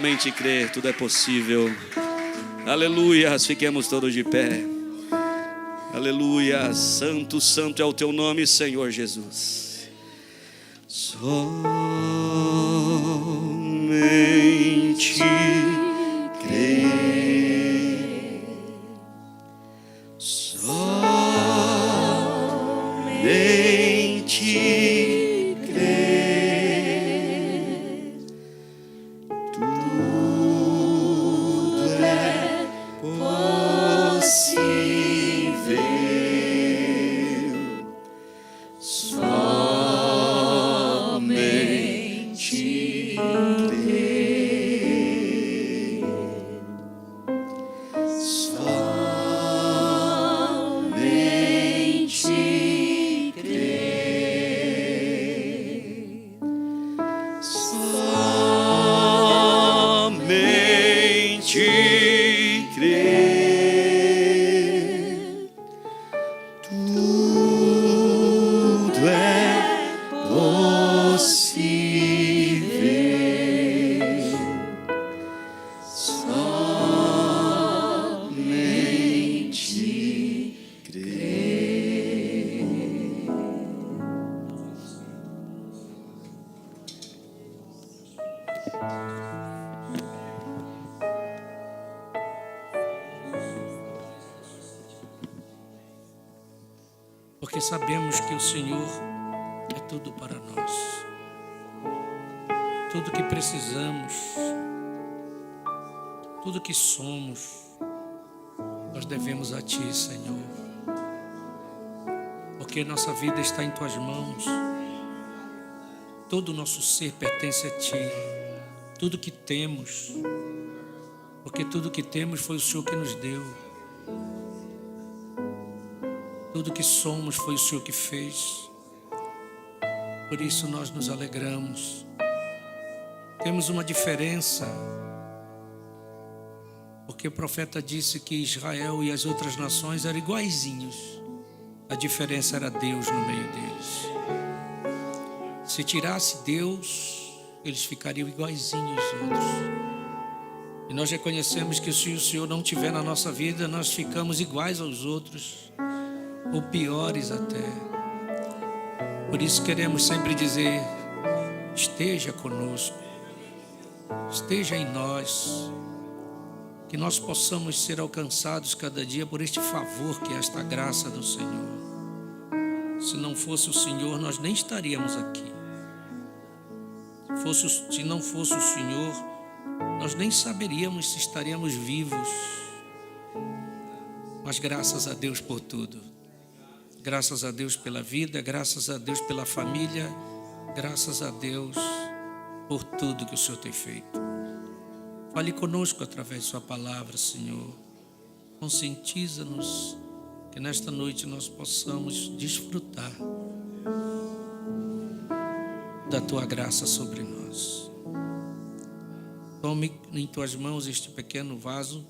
somente crer, tudo é possível. Aleluias, fiquemos todos de pé. Aleluia, santo, santo é o teu nome, Senhor Jesus. Somente crer, somente crer, tudo é possível. Somente crer, somente crer, somente crer, tudo é possível. Somente crer. Porque sabemos que o Senhor é tudo para nós. Tudo que precisamos, tudo que somos, nós devemos a Ti, Senhor. Porque nossa vida está em Tuas mãos. Todo o nosso ser pertence a Ti. Tudo que temos, porque tudo que temos foi o Senhor que nos deu. Tudo que somos foi o Senhor que fez. Por isso nós nos alegramos. Temos uma diferença, porque o profeta disse que Israel e as outras nações eram iguaizinhos. A diferença era Deus no meio deles. Se tirasse Deus, eles ficariam iguaizinhos aos outros. E nós reconhecemos que se o Senhor não estiver na nossa vida, nós ficamos iguais aos outros, ou piores até. Por isso queremos sempre dizer: esteja conosco, esteja em nós, que nós possamos ser alcançados cada dia por este favor que é esta graça do Senhor. Se não fosse o Senhor, nós nem estaríamos aqui. Se não fosse o Senhor, nós nem saberíamos se estaríamos vivos. Mas graças a Deus por tudo. Graças a Deus pela vida, graças a Deus pela família, graças a Deus por tudo que o Senhor tem feito. Fale conosco através de Sua palavra, Senhor. Conscientiza-nos que nesta noite nós possamos desfrutar da Tua graça sobre nós. Tome em Tuas mãos este pequeno vaso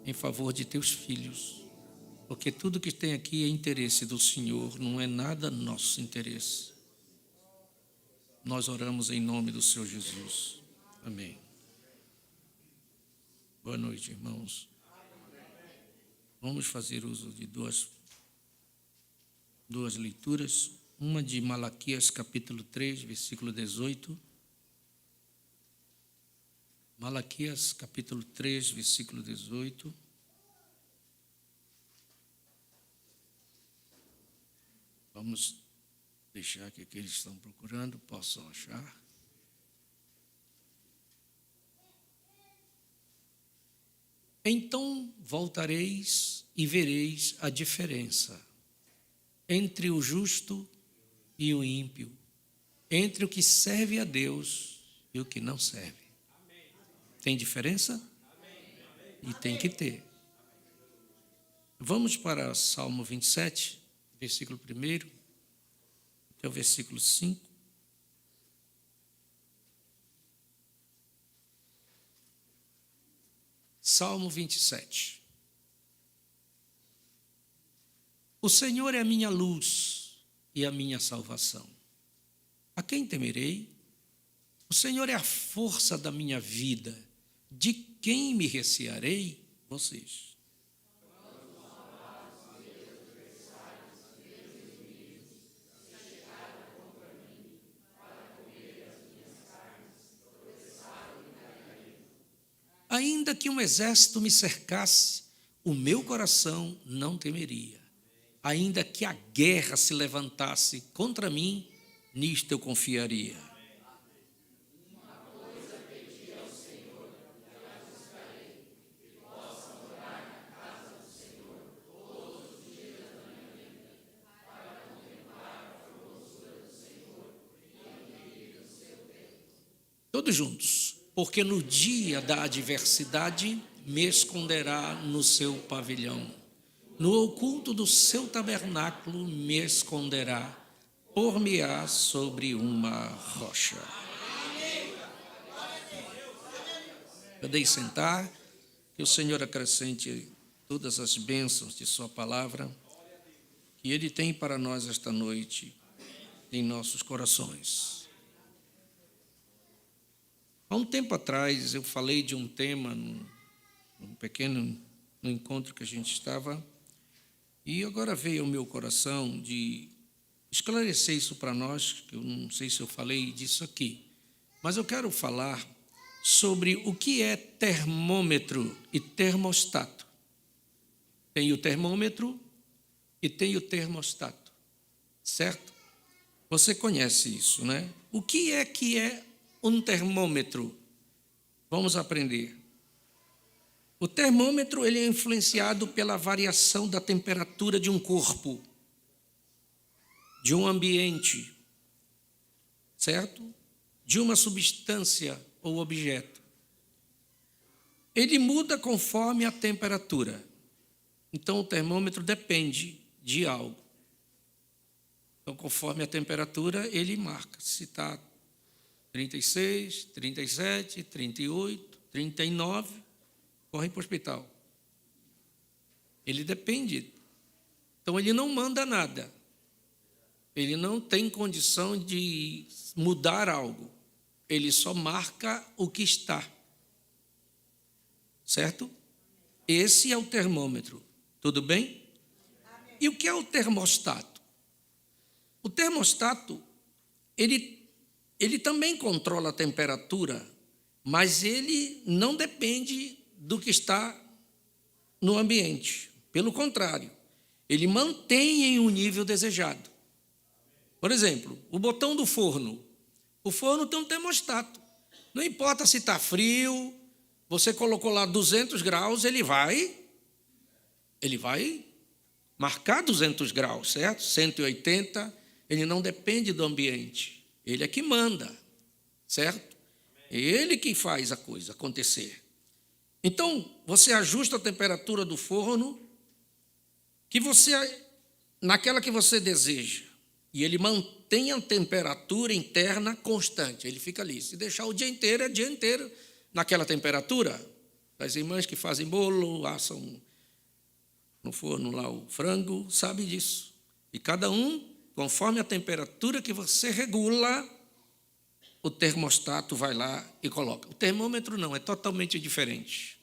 em favor de Teus filhos, porque tudo que tem aqui é interesse do Senhor, não é nada nosso interesse. Nós oramos em nome do Senhor Jesus. Amém. Boa noite, irmãos. Vamos fazer uso de duas leituras. Uma de Malaquias capítulo 3, versículo 18. Malaquias capítulo 3, versículo 18. Vamos deixar que aqueles que estão procurando possam achar. Então voltareis e vereis a diferença entre o justo e o ímpio, entre o que serve a Deus e o que não serve. Tem diferença? E tem que ter. Vamos para Salmo 27, versículo 1, até o versículo 5. Salmo 27. O Senhor é a minha luz e a minha salvação. A quem temerei? O Senhor é a força da minha vida. De quem me recearei? Vocês. Ainda que um exército me cercasse, o meu coração não temeria. Ainda que a guerra se levantasse contra mim, nisto eu confiaria. Todos juntos. Porque no dia da adversidade me esconderá no seu pavilhão. No oculto do seu tabernáculo me esconderá, por-me-á sobre uma rocha. Podem sentar, que o Senhor acrescente todas as bênçãos de sua palavra, que Ele tem para nós esta noite em nossos corações. Há um tempo atrás eu falei de um tema num pequeno encontro que a gente estava, e agora veio ao meu coração de esclarecer isso para nós, que eu não sei se eu falei disso aqui, mas eu quero falar sobre o que é termômetro e termostato. Tem o termômetro e tem o termostato, certo? Você conhece isso, né? O que é um termômetro? Vamos aprender. O termômetro ele é influenciado pela variação da temperatura de um corpo, de um ambiente, certo? De uma substância ou objeto. Ele muda conforme a temperatura. Então, o termômetro depende de algo. Então, conforme a temperatura, ele marca. Se está 36, 37, 38, 39, corre para o hospital. Ele depende. Então, ele não manda nada. Ele não tem condição de mudar algo. Ele só marca o que está. Certo? Esse é o termômetro. Tudo bem? E o que é o termostato? O termostato, ele também controla a temperatura, mas ele não depende do que está no ambiente. Pelo contrário, ele mantém em um nível desejado. Por exemplo, o botão do forno. O forno tem um termostato. Não importa se está frio, você colocou lá 200 graus, ele vai marcar 200 graus, certo? 180, ele não depende do ambiente. Ele é que manda, certo? É ele que faz a coisa acontecer. Então, você ajusta a temperatura do forno naquela que você deseja. E ele mantém a temperatura interna constante. Ele fica ali. Se deixar o dia inteiro, é o dia inteiro naquela temperatura. As irmãs que fazem bolo, assam no forno lá o frango, sabem disso. E cada um, conforme a temperatura que você regula, o termostato vai lá e coloca. O termômetro não, é totalmente diferente.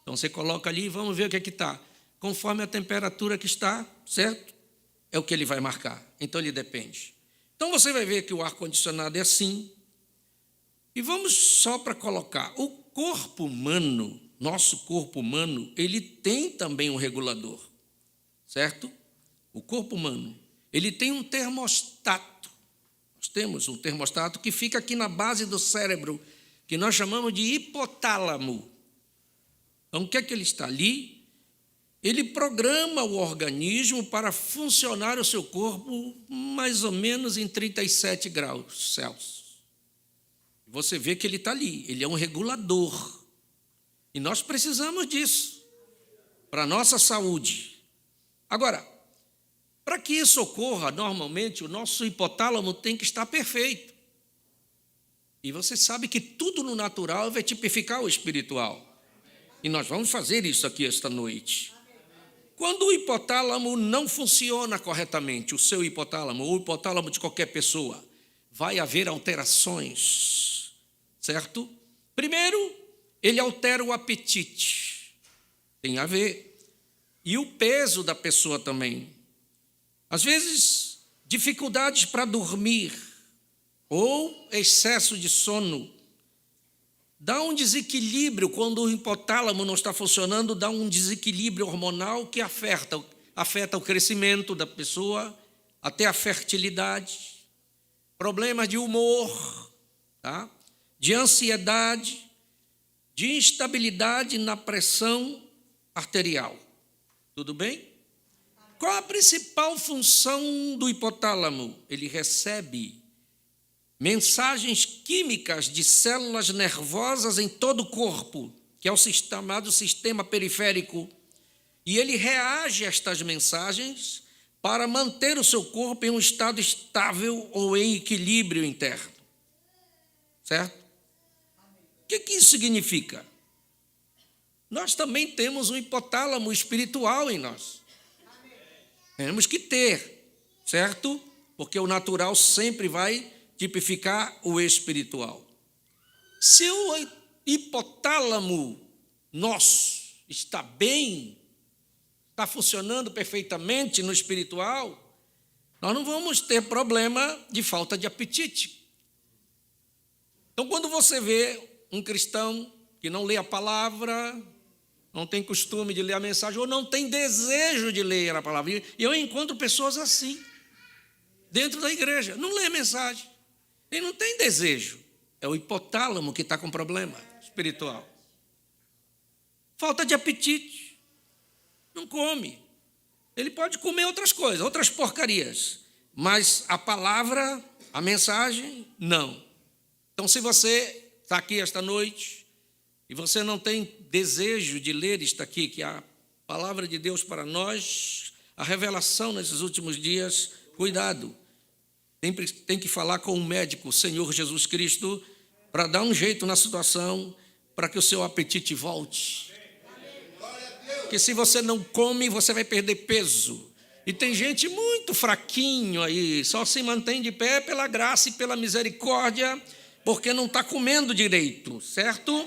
Então, você coloca ali e vamos ver o que é que está. Conforme a temperatura que está, certo? É o que ele vai marcar. Então, ele depende. Então, você vai ver que o ar-condicionado é assim. E vamos só para colocar. O corpo humano, nosso corpo humano, ele tem também um regulador. Certo? O corpo humano, ele tem um termostato. Nós temos um termostato que fica aqui na base do cérebro, que nós chamamos de hipotálamo. Então, o que é que ele está ali? Ele programa o organismo para funcionar o seu corpo mais ou menos em 37 graus Celsius. Você vê que ele está ali, ele é um regulador. E nós precisamos disso para a nossa saúde. Agora, para que isso ocorra, normalmente, o nosso hipotálamo tem que estar perfeito. E você sabe que tudo no natural vai tipificar o espiritual. E nós vamos fazer isso aqui esta noite. Quando o hipotálamo não funciona corretamente, o seu hipotálamo ou o hipotálamo de qualquer pessoa, vai haver alterações certo? Primeiro, ele altera o apetite. Tem a ver. E o peso da pessoa também. Às vezes, dificuldades para dormir ou excesso de sono. Dá um desequilíbrio quando o hipotálamo não está funcionando, dá um desequilíbrio hormonal que afeta o crescimento da pessoa, até a fertilidade, problemas de humor, tá? De ansiedade, de instabilidade na pressão arterial. Tudo bem? Qual a principal função do hipotálamo? Ele recebe mensagens químicas de células nervosas em todo o corpo, que é o chamado sistema periférico, e ele reage a estas mensagens para manter o seu corpo em um estado estável ou em equilíbrio interno. Certo? O que isso significa? Nós também temos um hipotálamo espiritual em nós. Temos que ter, certo? Porque o natural sempre vai tipificar o espiritual. Se o hipotálamo nosso está bem, está funcionando perfeitamente no espiritual, nós não vamos ter problema de falta de apetite. Então, quando você vê um cristão que não lê a palavra, não tem costume de ler a mensagem, ou não tem desejo de ler a palavra, e eu encontro pessoas assim, dentro da igreja, não lê a mensagem, ele não tem desejo, é o hipotálamo que está com problema espiritual. Falta de apetite, não come. Ele pode comer outras coisas, outras porcarias, mas a palavra, a mensagem, não. Então, se você está aqui esta noite e você não tem desejo de ler isto aqui, que é a palavra de Deus para nós, a revelação nesses últimos dias, cuidado. Tem que falar com o médico, o Senhor Jesus Cristo, para dar um jeito na situação, para que o seu apetite volte. Porque se você não come, você vai perder peso. E tem gente muito fraquinho aí, só se mantém de pé pela graça e pela misericórdia, porque não está comendo direito, certo?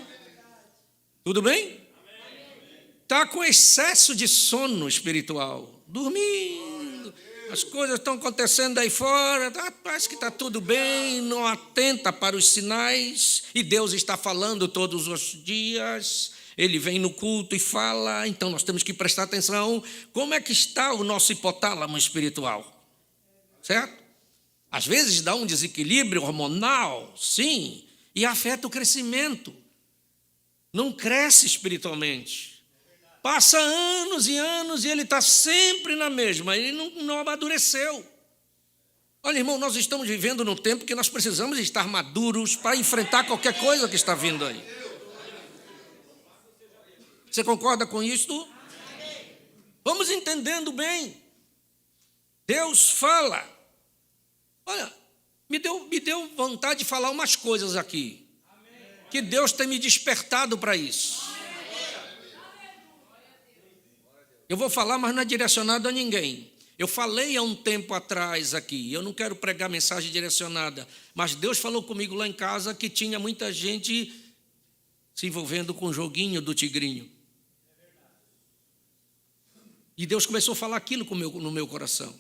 Tudo bem? Está com excesso de sono espiritual, dormindo, as coisas estão acontecendo aí fora, parece que está tudo bem, não atenta para os sinais, e Deus está falando todos os dias, Ele vem no culto e fala, então nós temos que prestar atenção, como é que está o nosso hipotálamo espiritual, certo? Às vezes dá um desequilíbrio hormonal, sim, e afeta o crescimento. Não cresce espiritualmente. Passa anos e anos e ele está sempre na mesma, ele não amadureceu. Olha, irmão, nós estamos vivendo num tempo que nós precisamos estar maduros para enfrentar qualquer coisa que está vindo aí. Você concorda com isto? Vamos entendendo bem. Deus fala. Olha, me deu vontade de falar umas coisas aqui, que Deus tem me despertado para isso. Eu vou falar, mas não é direcionado a ninguém. Eu falei há um tempo atrás aqui, eu não quero pregar mensagem direcionada, mas Deus falou comigo lá em casa que tinha muita gente se envolvendo com o joguinho do tigrinho. E Deus começou a falar aquilo no meu coração.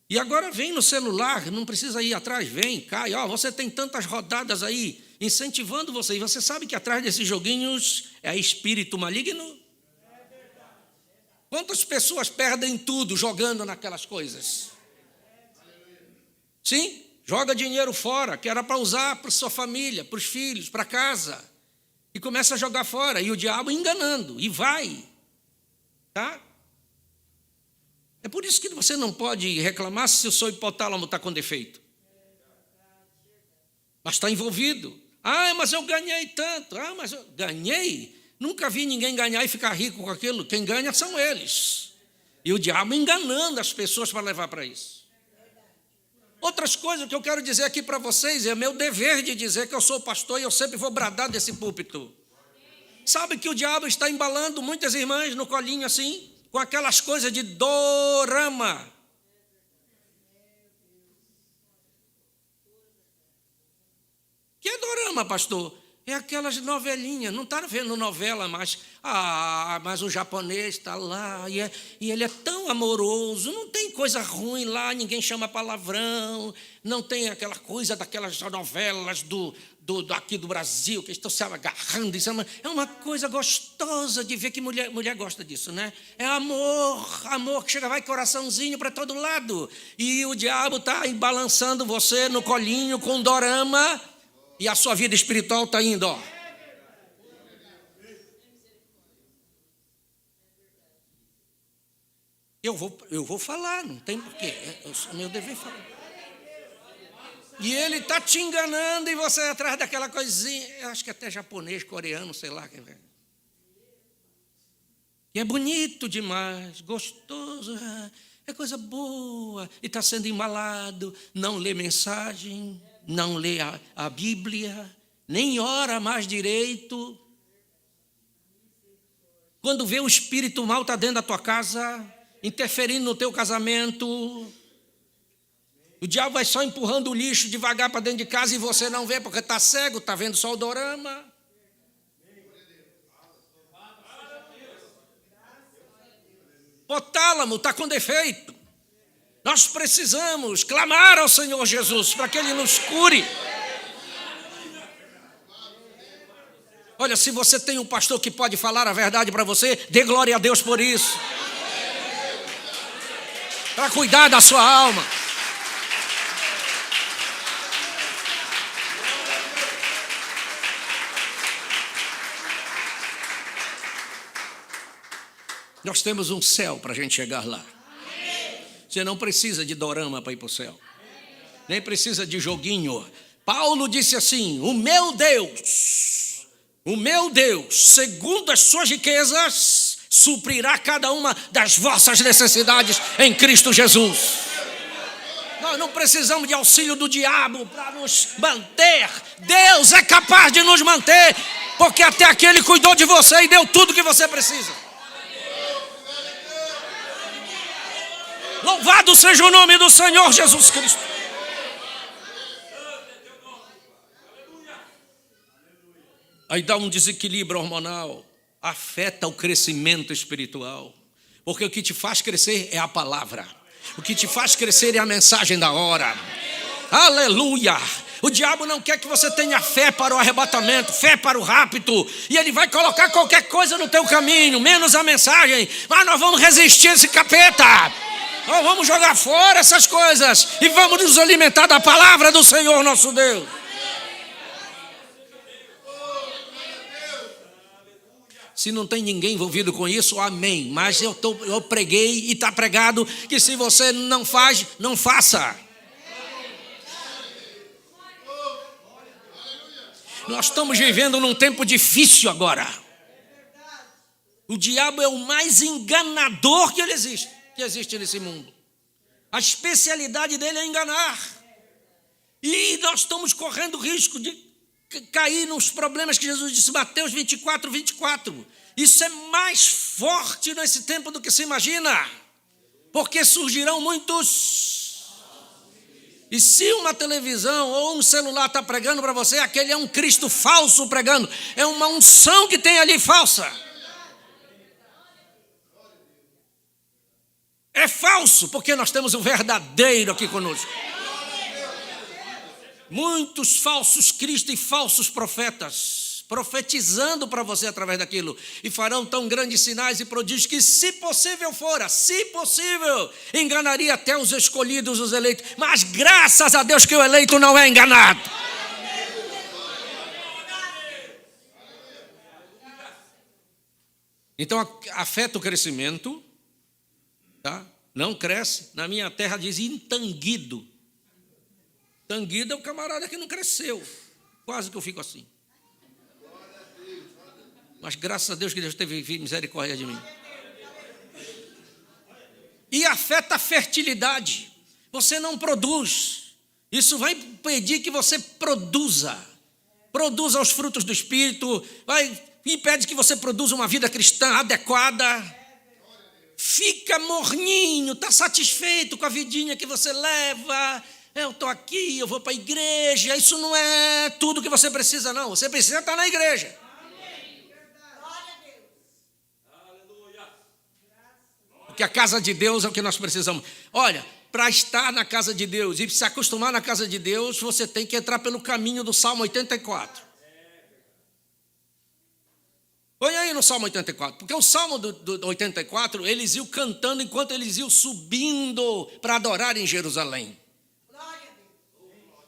E agora vem no celular, não precisa ir atrás, vem, cai, você tem tantas rodadas aí, incentivando você, e você sabe que atrás desses joguinhos é espírito maligno? Quantas pessoas perdem tudo jogando naquelas coisas? Sim, joga dinheiro fora, que era para usar para sua família, para os filhos, para casa, e começa a jogar fora, e o diabo enganando, e vai, tá? É por isso que você não pode reclamar se o seu hipotálamo está com defeito. Mas está envolvido. Mas eu ganhei tanto. Mas eu ganhei? Nunca vi ninguém ganhar e ficar rico com aquilo. Quem ganha são eles. E o diabo enganando as pessoas para levar para isso. Outras coisas que eu quero dizer aqui para vocês, é meu dever de dizer que eu sou pastor e eu sempre vou bradar desse púlpito. Sabe que o diabo está embalando muitas irmãs no colinho assim? Com aquelas coisas de dorama. Que é dorama, pastor? É aquelas novelinhas, não está vendo novela mais. Mas o japonês está lá e ele é tão amoroso, não tem coisa ruim lá, ninguém chama palavrão, não tem aquela coisa daquelas novelas aqui do Brasil, que estão se agarrando. Isso é uma coisa gostosa de ver que mulher gosta disso, né? É amor que chega, vai coraçãozinho para todo lado. E o diabo está balançando você no colinho com dorama. E a sua vida espiritual está indo, ó. Eu vou falar, não tem porquê. É meu dever falar. E ele está te enganando e você atrás daquela coisinha. Eu acho que até japonês, coreano, sei lá. E é bonito demais, gostoso, é coisa boa. E está sendo embalado, não lê mensagem, não lê a Bíblia, nem ora mais direito. Quando vê o espírito mal está dentro da tua casa, interferindo no teu casamento, o diabo vai só empurrando o lixo devagar para dentro de casa e você não vê porque está cego, está vendo só o dorama. O tálamo está com defeito. Nós precisamos clamar ao Senhor Jesus para que Ele nos cure. Olha, se você tem um pastor que pode falar a verdade para você, dê glória a Deus por isso. Para cuidar da sua alma. Nós temos um céu para a gente chegar lá. Você não precisa de dorama para ir para o céu. Nem precisa de joguinho. Paulo disse assim: o meu Deus, segundo as suas riquezas, suprirá cada uma das vossas necessidades em Cristo Jesus. Nós não precisamos de auxílio do diabo para nos manter. Deus é capaz de nos manter, porque até aqui Ele cuidou de você e deu tudo que você precisa. Louvado seja o nome do Senhor Jesus Cristo. Aí dá um desequilíbrio hormonal, afeta o crescimento espiritual. Porque o que te faz crescer é a palavra. O que te faz crescer é a mensagem da hora. Aleluia! O diabo não quer que você tenha fé para o arrebatamento, fé para o rapto. E ele vai colocar qualquer coisa no teu caminho, menos a mensagem. Mas nós vamos resistir a esse capeta. Nós vamos jogar fora essas coisas e vamos nos alimentar da palavra do Senhor nosso Deus. Se não tem ninguém envolvido com isso, amém. Mas eu preguei e está pregado que se você não faz, não faça. Nós estamos vivendo num tempo difícil agora. O diabo é o mais enganador que existe nesse mundo. A especialidade dele é enganar. E nós estamos correndo risco de cair nos problemas que Jesus disse, Mateus 24, 24. Isso é mais forte nesse tempo do que se imagina. Porque surgirão muitos. E se uma televisão ou um celular está pregando para você, aquele é um Cristo falso pregando. É uma unção que tem ali falsa. É falso, porque nós temos o verdadeiro aqui conosco. Muitos falsos cristos e falsos profetas, profetizando para você através daquilo, e farão tão grandes sinais e prodígios que, se possível fora, enganaria até os escolhidos, os eleitos. Mas graças a Deus que o eleito não é enganado. Então afeta o crescimento. Tá? Não cresce. Na minha terra diz entanguido. Tanguido é o camarada que não cresceu. Quase que eu fico assim. Mas graças a Deus que Deus teve misericórdia de mim. E afeta a fertilidade. Você não produz. Isso vai impedir que você produza. Produza os frutos do Espírito. Impede que você produza uma vida cristã adequada. Fica morninho, está satisfeito com a vidinha que você leva, Eu estou aqui, eu vou para a igreja. Isso não é tudo que você precisa, não. Você precisa estar na igreja. Porque a casa de Deus é o que nós precisamos. Olha, para estar na casa de Deus e se acostumar na casa de Deus, você tem que entrar pelo caminho do Salmo 84. Põe aí no Salmo 84, porque o Salmo do 84, eles iam cantando enquanto eles iam subindo para adorar em Jerusalém.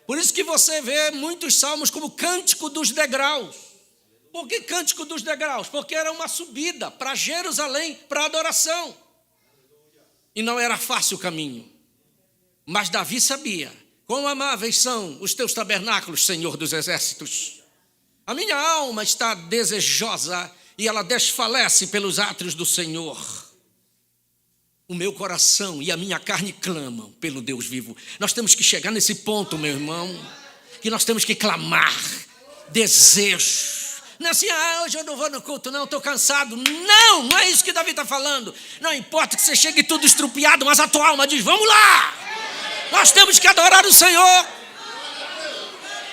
Por isso que você vê muitos salmos como Cântico dos Degraus. Por que Cântico dos Degraus? Porque era uma subida para Jerusalém, para adoração. E não era fácil o caminho. Mas Davi sabia, quão amáveis são os teus tabernáculos, Senhor dos exércitos. A minha alma está desejosa e ela desfalece pelos átrios do Senhor. O meu coração e a minha carne clamam pelo Deus vivo. Nós temos que chegar nesse ponto, meu irmão, que nós temos que clamar, desejo. Não é assim, hoje eu não vou no culto, não, estou cansado. Não, não é isso que Davi está falando. Não importa que você chegue tudo estrupiado, mas a tua alma diz, vamos lá. Nós temos que adorar o Senhor.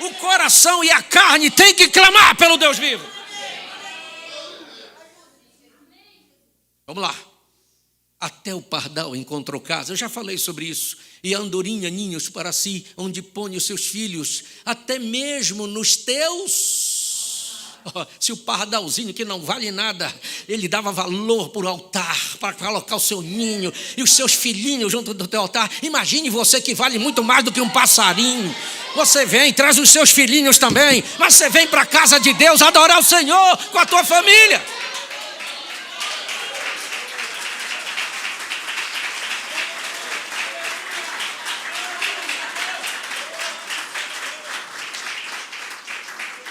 O coração e a carne têm que clamar pelo Deus vivo. Vamos lá. Até o pardal encontrou casa. Eu já falei sobre isso. E a andorinha ninhos para si, onde põe os seus filhos, até mesmo nos teus. Se o pardalzinho, que não vale nada, ele dava valor para o altar, para colocar o seu ninho e os seus filhinhos junto do teu altar. Imagine você que vale muito mais do que um passarinho. Você vem, traz os seus filhinhos também, mas você vem para a casa de Deus adorar o Senhor com a tua família.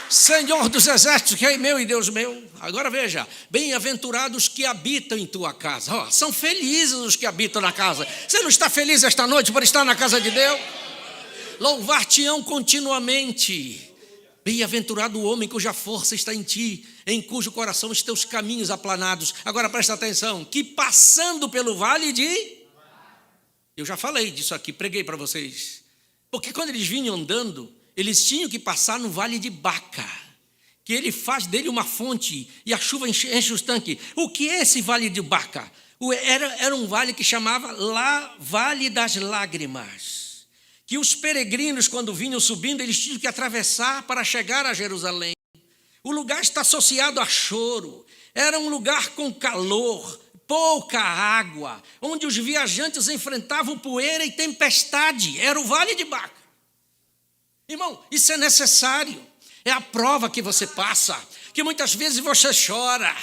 Senhor dos exércitos, Rei meu e Deus meu. Agora veja, bem-aventurados que habitam em tua casa. São felizes os que habitam na casa. Você não está feliz esta noite por estar na casa de Deus? Louvar-te-ão continuamente. Bem-aventurado o homem cuja força está em ti, em cujo coração os teus caminhos aplanados. Agora presta atenção, que passando pelo vale de... Eu já falei disso aqui, preguei para vocês. Porque quando eles vinham andando, eles tinham que passar no vale de Baca, que ele faz dele uma fonte e a chuva enche os tanques. O que é esse vale de Baca? Era um vale que chamava Vale das Lágrimas, que os peregrinos, quando vinham subindo, eles tinham que atravessar para chegar a Jerusalém. O lugar está associado a choro, era um lugar com calor, pouca água, onde os viajantes enfrentavam poeira e tempestade. Era o vale de Baca. Irmão, isso é necessário. É a prova que você passa, que muitas vezes você chora.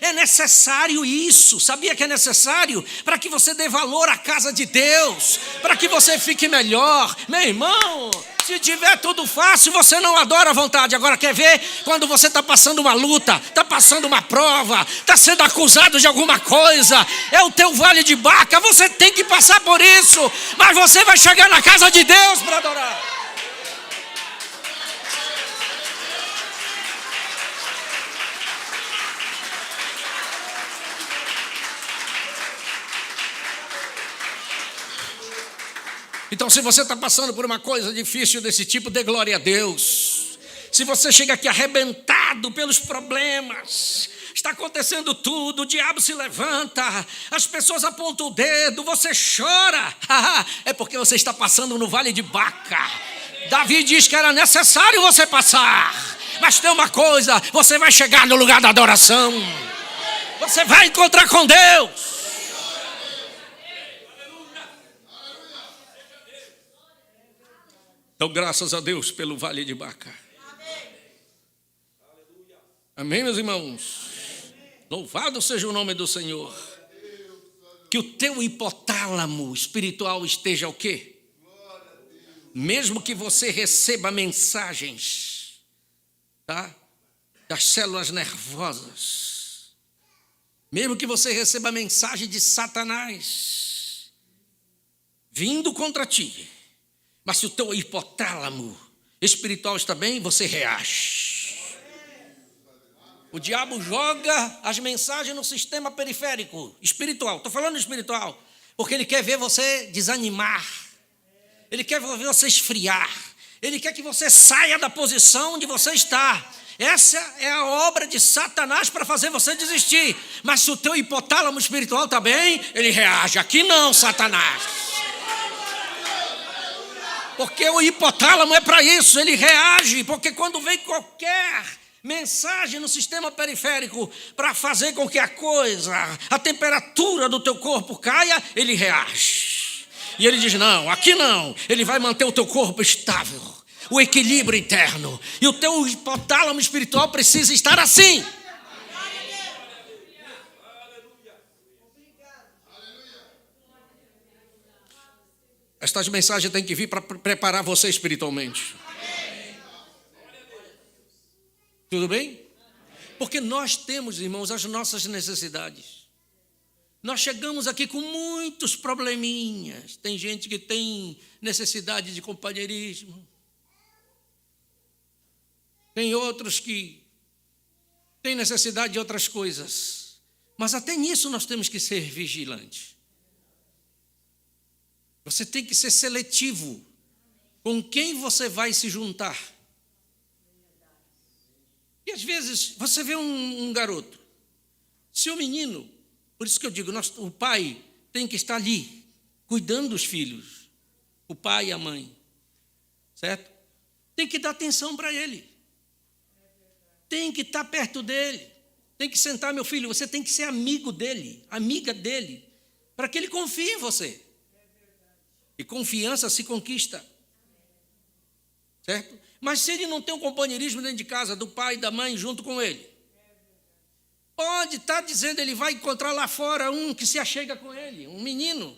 É necessário isso. Sabia que é necessário? Para que você dê valor à casa de Deus, para que você fique melhor. Meu irmão, se tiver tudo fácil, você não adora à vontade. Agora quer ver quando você está passando uma luta, está passando uma prova, está sendo acusado de alguma coisa, é o teu vale de Baca, você tem que passar por isso, mas você vai chegar na casa de Deus para adorar. Então, se você está passando por uma coisa difícil desse tipo, dê glória a Deus. Se você chega aqui arrebentado pelos problemas, está acontecendo tudo, o diabo se levanta, as pessoas apontam o dedo, você chora, é porque você está passando no vale de Baca. Davi diz que era necessário você passar, mas tem uma coisa, você vai chegar no lugar da adoração, você vai encontrar com Deus. Então, graças a Deus pelo vale de Baca. Amém, meus irmãos? Louvado seja o nome do Senhor. Que o teu hipotálamo espiritual esteja o quê? Mesmo que você receba mensagens, tá? Das células nervosas. Mesmo que você receba mensagem de Satanás vindo contra ti. Mas se o teu hipotálamo espiritual está bem, você reage. O diabo joga as mensagens no sistema periférico, espiritual. Estou falando espiritual, porque ele quer ver você desanimar. Ele quer ver você esfriar. Ele quer que você saia da posição onde você está. Essa é a obra de Satanás para fazer você desistir. Mas se o teu hipotálamo espiritual está bem, ele reage. Aqui não, Satanás. Porque o hipotálamo é para isso, ele reage. Porque quando vem qualquer mensagem no sistema periférico para fazer com que a temperatura do teu corpo caia, ele reage. E ele diz, não, aqui não. Ele vai manter o teu corpo estável, o equilíbrio interno. E o teu hipotálamo espiritual precisa estar assim. Estas mensagens têm que vir para preparar você espiritualmente. Tudo bem? Porque nós temos, irmãos, as nossas necessidades. Nós chegamos aqui com muitos probleminhas. Tem gente que tem necessidade de companheirismo. Tem outros que têm necessidade de outras coisas. Mas até nisso nós temos que ser vigilantes. Você tem que ser seletivo com quem você vai se juntar. E às vezes você vê um garoto. Se o menino, por isso que eu digo, o pai tem que estar ali, cuidando dos filhos. O pai e a mãe. Certo? Tem que dar atenção para ele. Tem que estar perto dele. Tem que sentar, meu filho, você tem que ser amigo dele, amiga dele, para que ele confie em você. E confiança se conquista. Certo? Mas se ele não tem um companheirismo dentro de casa, do pai e da mãe junto com ele, pode estar dizendo, ele vai encontrar lá fora um que se achega com ele, um menino,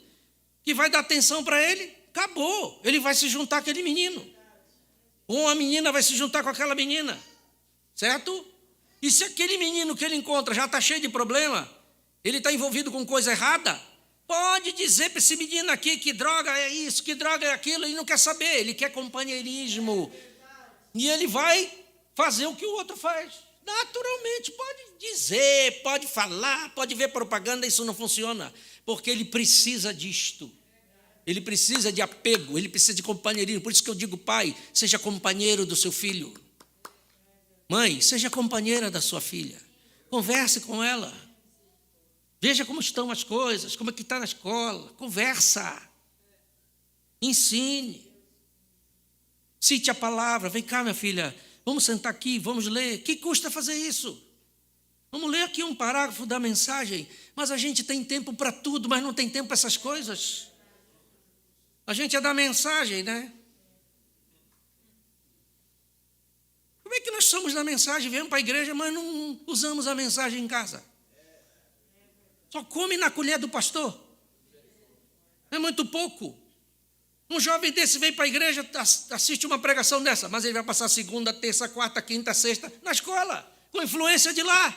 que vai dar atenção para ele, acabou. Ele vai se juntar com aquele menino. Ou uma menina vai se juntar com aquela menina. Certo? E se aquele menino que ele encontra já está cheio de problema, ele está envolvido com coisa errada, pode dizer para esse menino aqui que droga é isso, que droga é aquilo, ele não quer saber, ele quer companheirismo. E ele vai fazer o que o outro faz. Naturalmente, pode dizer, pode falar, pode ver propaganda, isso não funciona. Porque ele precisa disto. Ele precisa de apego, ele precisa de companheirismo. Por isso que eu digo, pai, seja companheiro do seu filho. Mãe, seja companheira da sua filha. Converse com ela. Veja como estão as coisas, como é que está na escola. Conversa. Ensine. Cite a palavra. Vem cá, minha filha, vamos sentar aqui, vamos ler. Que custa fazer isso? Vamos ler aqui um parágrafo da mensagem. Mas a gente tem tempo para tudo, mas não tem tempo para essas coisas. A gente é da mensagem, né? Como é que nós somos da mensagem, viemos para a igreja, mas não usamos a mensagem em casa? Só come na colher do pastor. É muito pouco. Um jovem desse vem para a igreja, assiste uma pregação dessa, mas ele vai passar segunda, terça, quarta, quinta, sexta na escola, com influência de lá.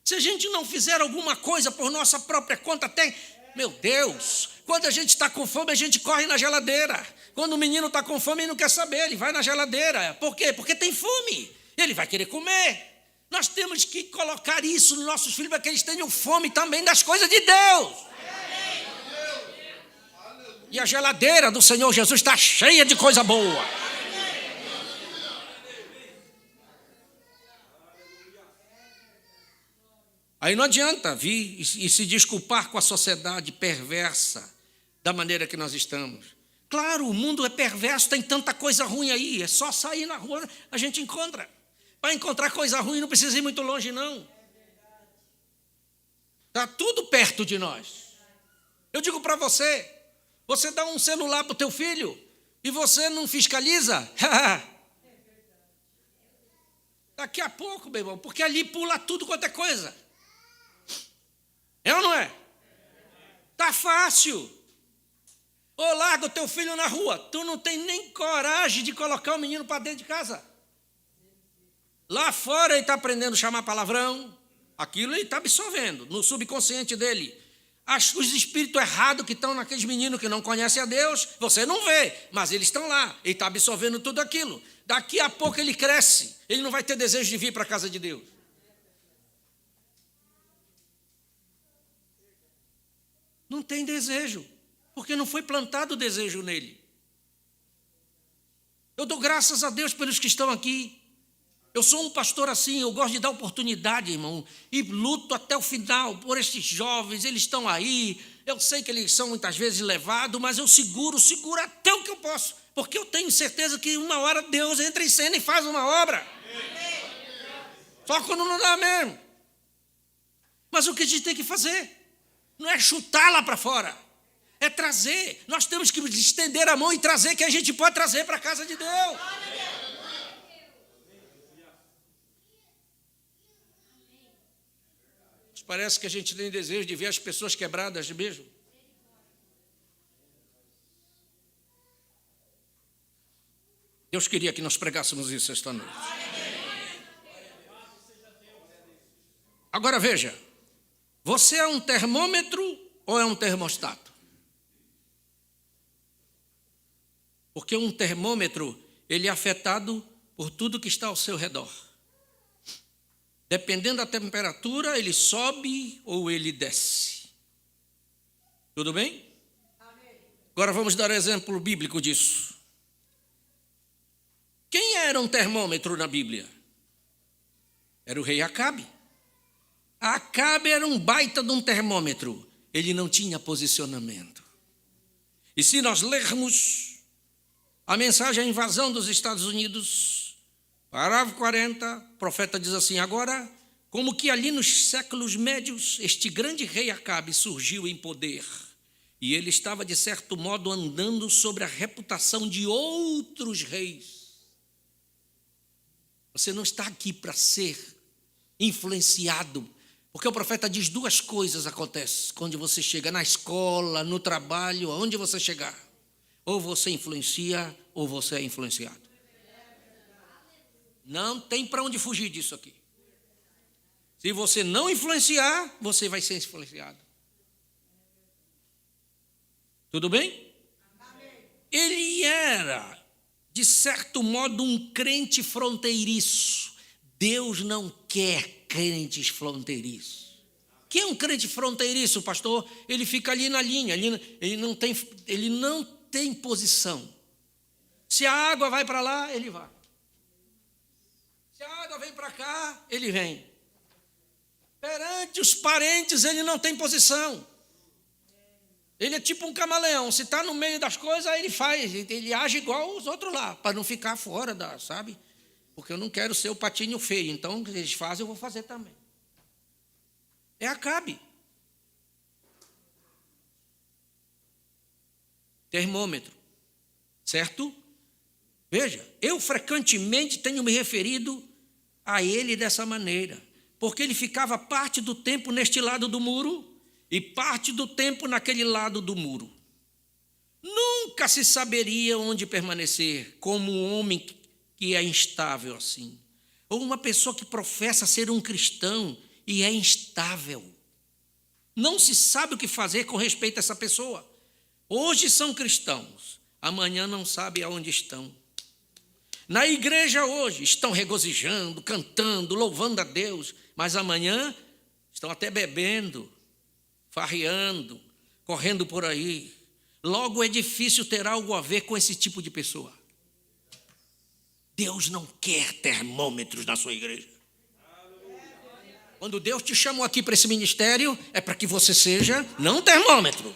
Se a gente não fizer alguma coisa por nossa própria conta, até, meu Deus, quando a gente está com fome, a gente corre na geladeira. Quando o menino está com fome, ele não quer saber, ele vai na geladeira. Por quê? Porque tem fome, ele vai querer comer. Nós temos que colocar isso nos nossos filhos para que eles tenham fome também das coisas de Deus. E a geladeira do Senhor Jesus está cheia de coisa boa. Aí não adianta vir e se desculpar com a sociedade perversa da maneira que nós estamos. Claro, o mundo é perverso, tem tanta coisa ruim aí. É só sair na rua, a gente encontra. Para encontrar coisa ruim não precisa ir muito longe, não. Está tudo perto de nós. Eu digo para você, você dá um celular para o teu filho e você não fiscaliza? Daqui a pouco, meu irmão, porque ali pula tudo quanto é coisa. É ou não é? Está fácil. Ou larga o teu filho na rua, tu não tem nem coragem de colocar o menino para dentro de casa. Lá fora ele está aprendendo a chamar palavrão, aquilo ele está absorvendo no subconsciente dele. Os espíritos errados que estão naqueles meninos que não conhecem a Deus, você não vê, mas eles estão lá, ele está absorvendo tudo aquilo. Daqui a pouco ele cresce, ele não vai ter desejo de vir para a casa de Deus. Não tem desejo. porque não foi plantado o desejo nele. Eu dou graças a Deus pelos que estão aqui. Eu sou um pastor assim, eu gosto de dar oportunidade, irmão, e luto até o final por esses jovens, eles estão aí, eu sei que eles são muitas vezes levados, mas eu seguro até o que eu posso, porque eu tenho certeza que uma hora Deus entra em cena e faz uma obra. Só quando não dá mesmo. Mas o que a gente tem que fazer? Não é chutar lá para fora, é trazer. Nós temos que estender a mão e trazer, que a gente pode trazer para a casa de Deus. Parece que a gente tem desejo de ver as pessoas quebradas mesmo. Deus queria que nós pregássemos isso esta noite. Agora veja, você é um termômetro ou é um termostato? Porque um termômetro, ele é afetado por tudo que está ao seu redor. Dependendo da temperatura, ele sobe ou ele desce. Tudo bem? Amém. Agora vamos dar exemplo bíblico disso. Quem era um termômetro na Bíblia? Era o rei Acabe. Acabe era um baita de um termômetro. Ele não tinha posicionamento. E se nós lermos a mensagem à invasão dos Estados Unidos, parágrafo 40, o profeta diz assim: agora, como que ali nos séculos médios, este grande rei Acabe surgiu em poder, e ele estava, de certo modo, andando sobre a reputação de outros reis. Você não está aqui para ser influenciado, porque o profeta diz duas coisas acontecem quando você chega na escola, no trabalho, aonde você chegar. Ou você influencia, ou você é influenciado. Não tem para onde fugir disso aqui. Se você não influenciar, você vai ser influenciado. Tudo bem? Ele era, de certo modo, um crente fronteiriço. Deus não quer crentes fronteiriços. Quem é um crente fronteiriço, pastor? Ele fica ali na linha, ele não tem posição. Se a água vai para lá, ele vai. Se a água vem para cá, ele vem. Perante os parentes, ele não tem posição. Ele é tipo um camaleão. Se está no meio das coisas, ele faz. Ele age igual os outros lá, para não ficar fora da, sabe? Porque eu não quero ser o patinho feio. Então, o que eles fazem, eu vou fazer também. É Acabe. Termômetro. Certo? Veja, eu frequentemente tenho me referido a ele dessa maneira, porque ele ficava parte do tempo neste lado do muro e parte do tempo naquele lado do muro. Nunca se saberia onde permanecer, como um homem que é instável assim, ou uma pessoa que professa ser um cristão e é instável. Não se sabe o que fazer com respeito a essa pessoa. Hoje são cristãos, amanhã não sabe aonde estão. Na igreja hoje estão regozijando, cantando, louvando a Deus, mas amanhã estão até bebendo, farreando, correndo por aí. Logo é difícil ter algo a ver com esse tipo de pessoa. Deus não quer termômetros na sua igreja. Quando Deus te chamou aqui para esse ministério, é para que você seja, não um termômetro,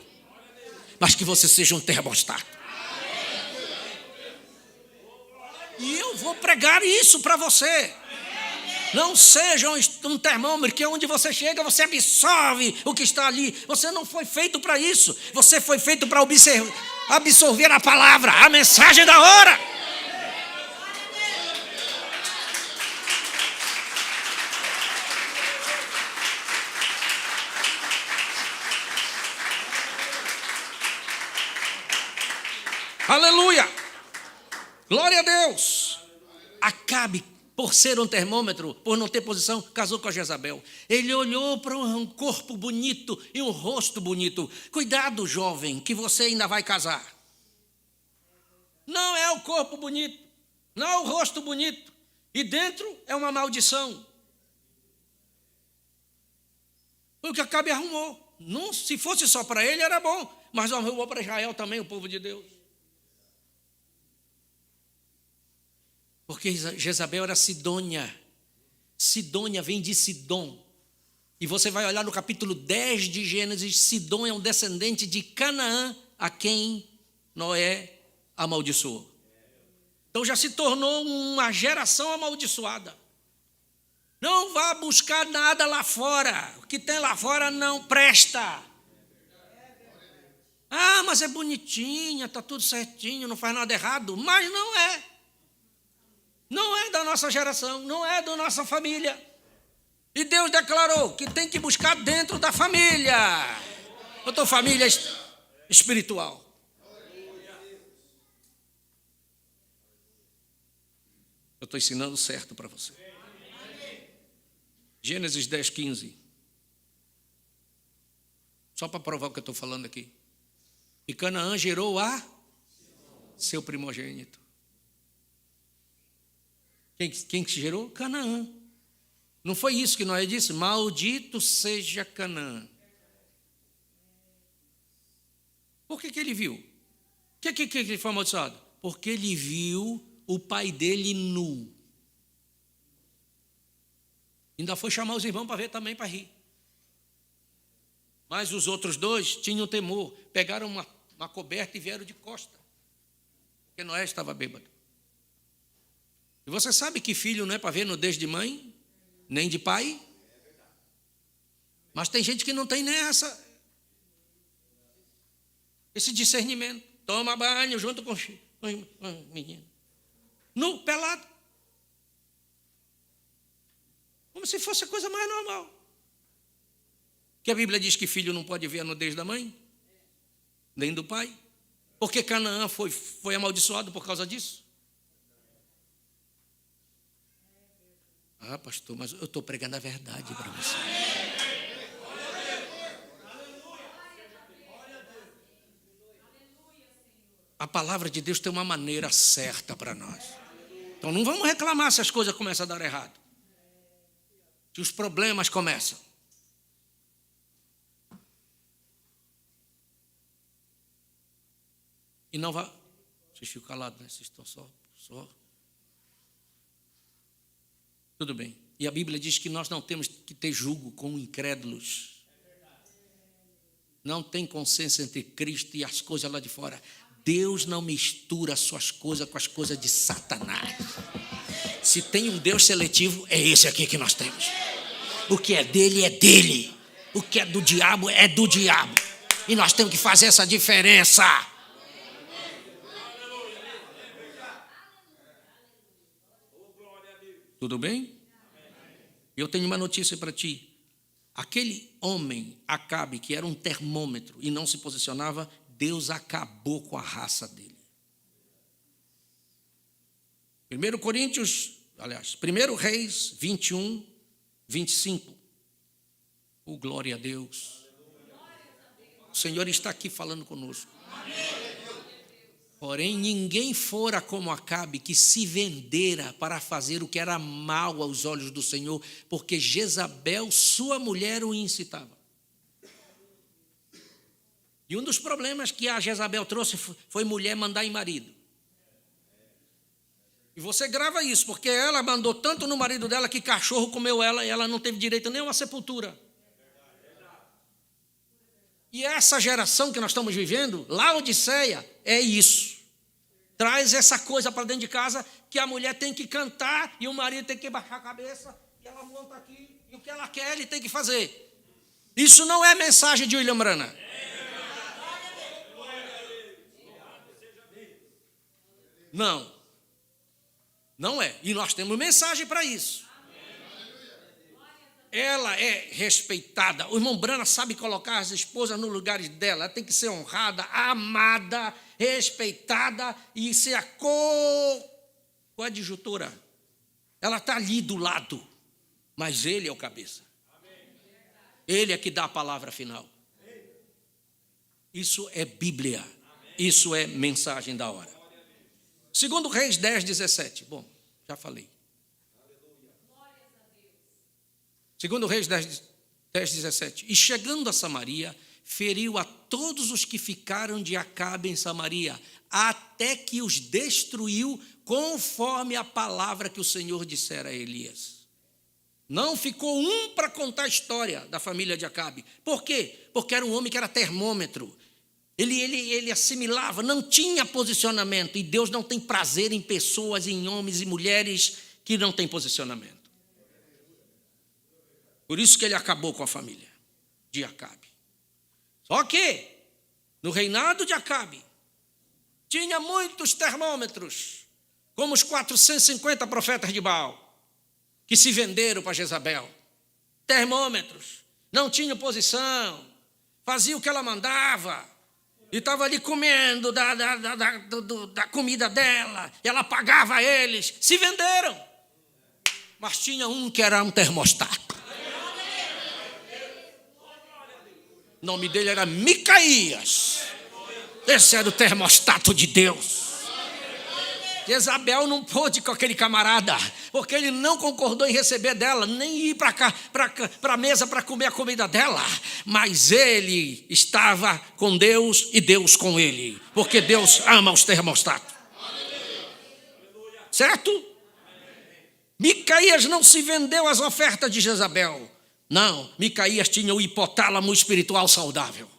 mas que você seja um termostato. E eu vou pregar isso para você. Não seja um termômetro que onde você chega, você absorve o que está ali. Você não foi feito para isso. Você foi feito para absorver a palavra, a mensagem da hora. Aleluia! Glória a Deus! Acabe, por ser um termômetro, por não ter posição, casou com a Jezabel. Ele olhou para um corpo bonito e um rosto bonito. Cuidado, jovem, que você ainda vai casar. Não é o corpo bonito, não é o rosto bonito. E dentro é uma maldição. Foi o que Acabe arrumou. Não, se fosse só para ele, era bom. Mas arrumou para Israel também, o povo de Deus. Porque Jezabel era Sidônia. Sidônia vem de Sidom. E você vai olhar no capítulo 10 de Gênesis, Sidom é um descendente de Canaã, a quem Noé amaldiçoou. Então já se tornou uma geração amaldiçoada. Não vá buscar nada lá fora. O que tem lá fora não presta. Ah, mas é bonitinha, está tudo certinho, não faz nada errado. Mas não é. Não é da nossa geração, não é da nossa família. E Deus declarou que tem que buscar dentro da família. Eu estou família espiritual. Eu estou ensinando certo para você. Gênesis 10, 15. Só para provar o que eu estou falando aqui. E Canaã gerou a seu primogênito. Quem que gerou? Canaã. Não foi isso que Noé disse? Maldito seja Canaã. Por que ele viu? Por que ele foi amaldiçoado? Porque ele viu o pai dele nu. Ainda foi chamar os irmãos para ver também, para rir. Mas os outros dois tinham temor. Pegaram uma coberta e vieram de costa. Porque Noé estava bêbado. E você sabe que filho não é para ver nudez de mãe, nem de pai? Mas tem gente que não tem nem esse discernimento. Toma banho junto com o menino. Nu, pelado. Como se fosse a coisa mais normal. Que a Bíblia diz que filho não pode ver a nudez da mãe, nem do pai. Porque Canaã foi amaldiçoado por causa disso. Ah, pastor, mas eu estou pregando a verdade para você. A palavra de Deus tem uma maneira certa para nós. Então não vamos reclamar se as coisas começam a dar errado. Se os problemas começam. E não vá. Vocês ficam calados, né? Vocês estão só. Tudo bem. E a Bíblia diz que nós não temos que ter julgo com incrédulos. Não tem consenso entre Cristo e as coisas lá de fora. Deus não mistura as suas coisas com as coisas de Satanás. Se tem um Deus seletivo, é esse aqui que nós temos. O que é dele é dele. O que é do diabo é do diabo. E nós temos que fazer essa diferença. Tudo bem? Eu tenho uma notícia para ti. Aquele homem, Acabe, que era um termômetro e não se posicionava, Deus acabou com a raça dele. 1 Reis 21, 25. Oh, glória a Deus. O Senhor está aqui falando conosco. Porém, ninguém fora como Acabe, que se vendera para fazer o que era mal aos olhos do Senhor, porque Jezabel, sua mulher, o incitava. E um dos problemas que a Jezabel trouxe foi mulher mandar em marido. E você grava isso, porque ela mandou tanto no marido dela que cachorro comeu ela e ela não teve direito nem a uma sepultura. E essa geração que nós estamos vivendo, Laodiceia, é isso. Traz essa coisa para dentro de casa, que a mulher tem que cantar e o marido tem que baixar a cabeça, e ela monta aqui, e o que ela quer ele tem que fazer. Isso não é mensagem de William Branham. Não é. E nós temos mensagem para isso. Ela é respeitada. O irmão Branham sabe colocar as esposas nos lugares dela. Ela tem que ser honrada, amada, respeitada e ser a coadjutora. Ela está ali do lado, mas ele é o cabeça. Ele é que dá a palavra final. Isso é Bíblia. Isso é mensagem da hora. 2 Reis 10, 17. Bom, já falei. 2 Reis 10, 10:17. E chegando a Samaria, feriu a todos os que ficaram de Acabe em Samaria, até que os destruiu, conforme a palavra que o Senhor dissera a Elias. Não ficou um para contar a história da família de Acabe. Por quê? Porque era um homem que era termômetro. Ele assimilava, não tinha posicionamento. E Deus não tem prazer em pessoas, em homens e mulheres que não têm posicionamento. Por isso que ele acabou com a família de Acabe. Só que, no reinado de Acabe, tinha muitos termômetros, como os 450 profetas de Baal, que se venderam para Jezabel. Termômetros, não tinham posição, fazia o que ela mandava, e estava ali comendo da comida dela, e ela pagava eles, se venderam. Mas tinha um que era um termostato. O nome dele era Micaías. Esse era o termostato de Deus. Jezabel não pôde com aquele camarada, porque ele não concordou em receber dela, nem ir para a mesa para comer a comida dela. Mas ele estava com Deus e Deus com ele, porque Deus ama os termostatos. Certo? Micaías não se vendeu às ofertas de Jezabel. Não, Micaías tinha o hipotálamo espiritual saudável.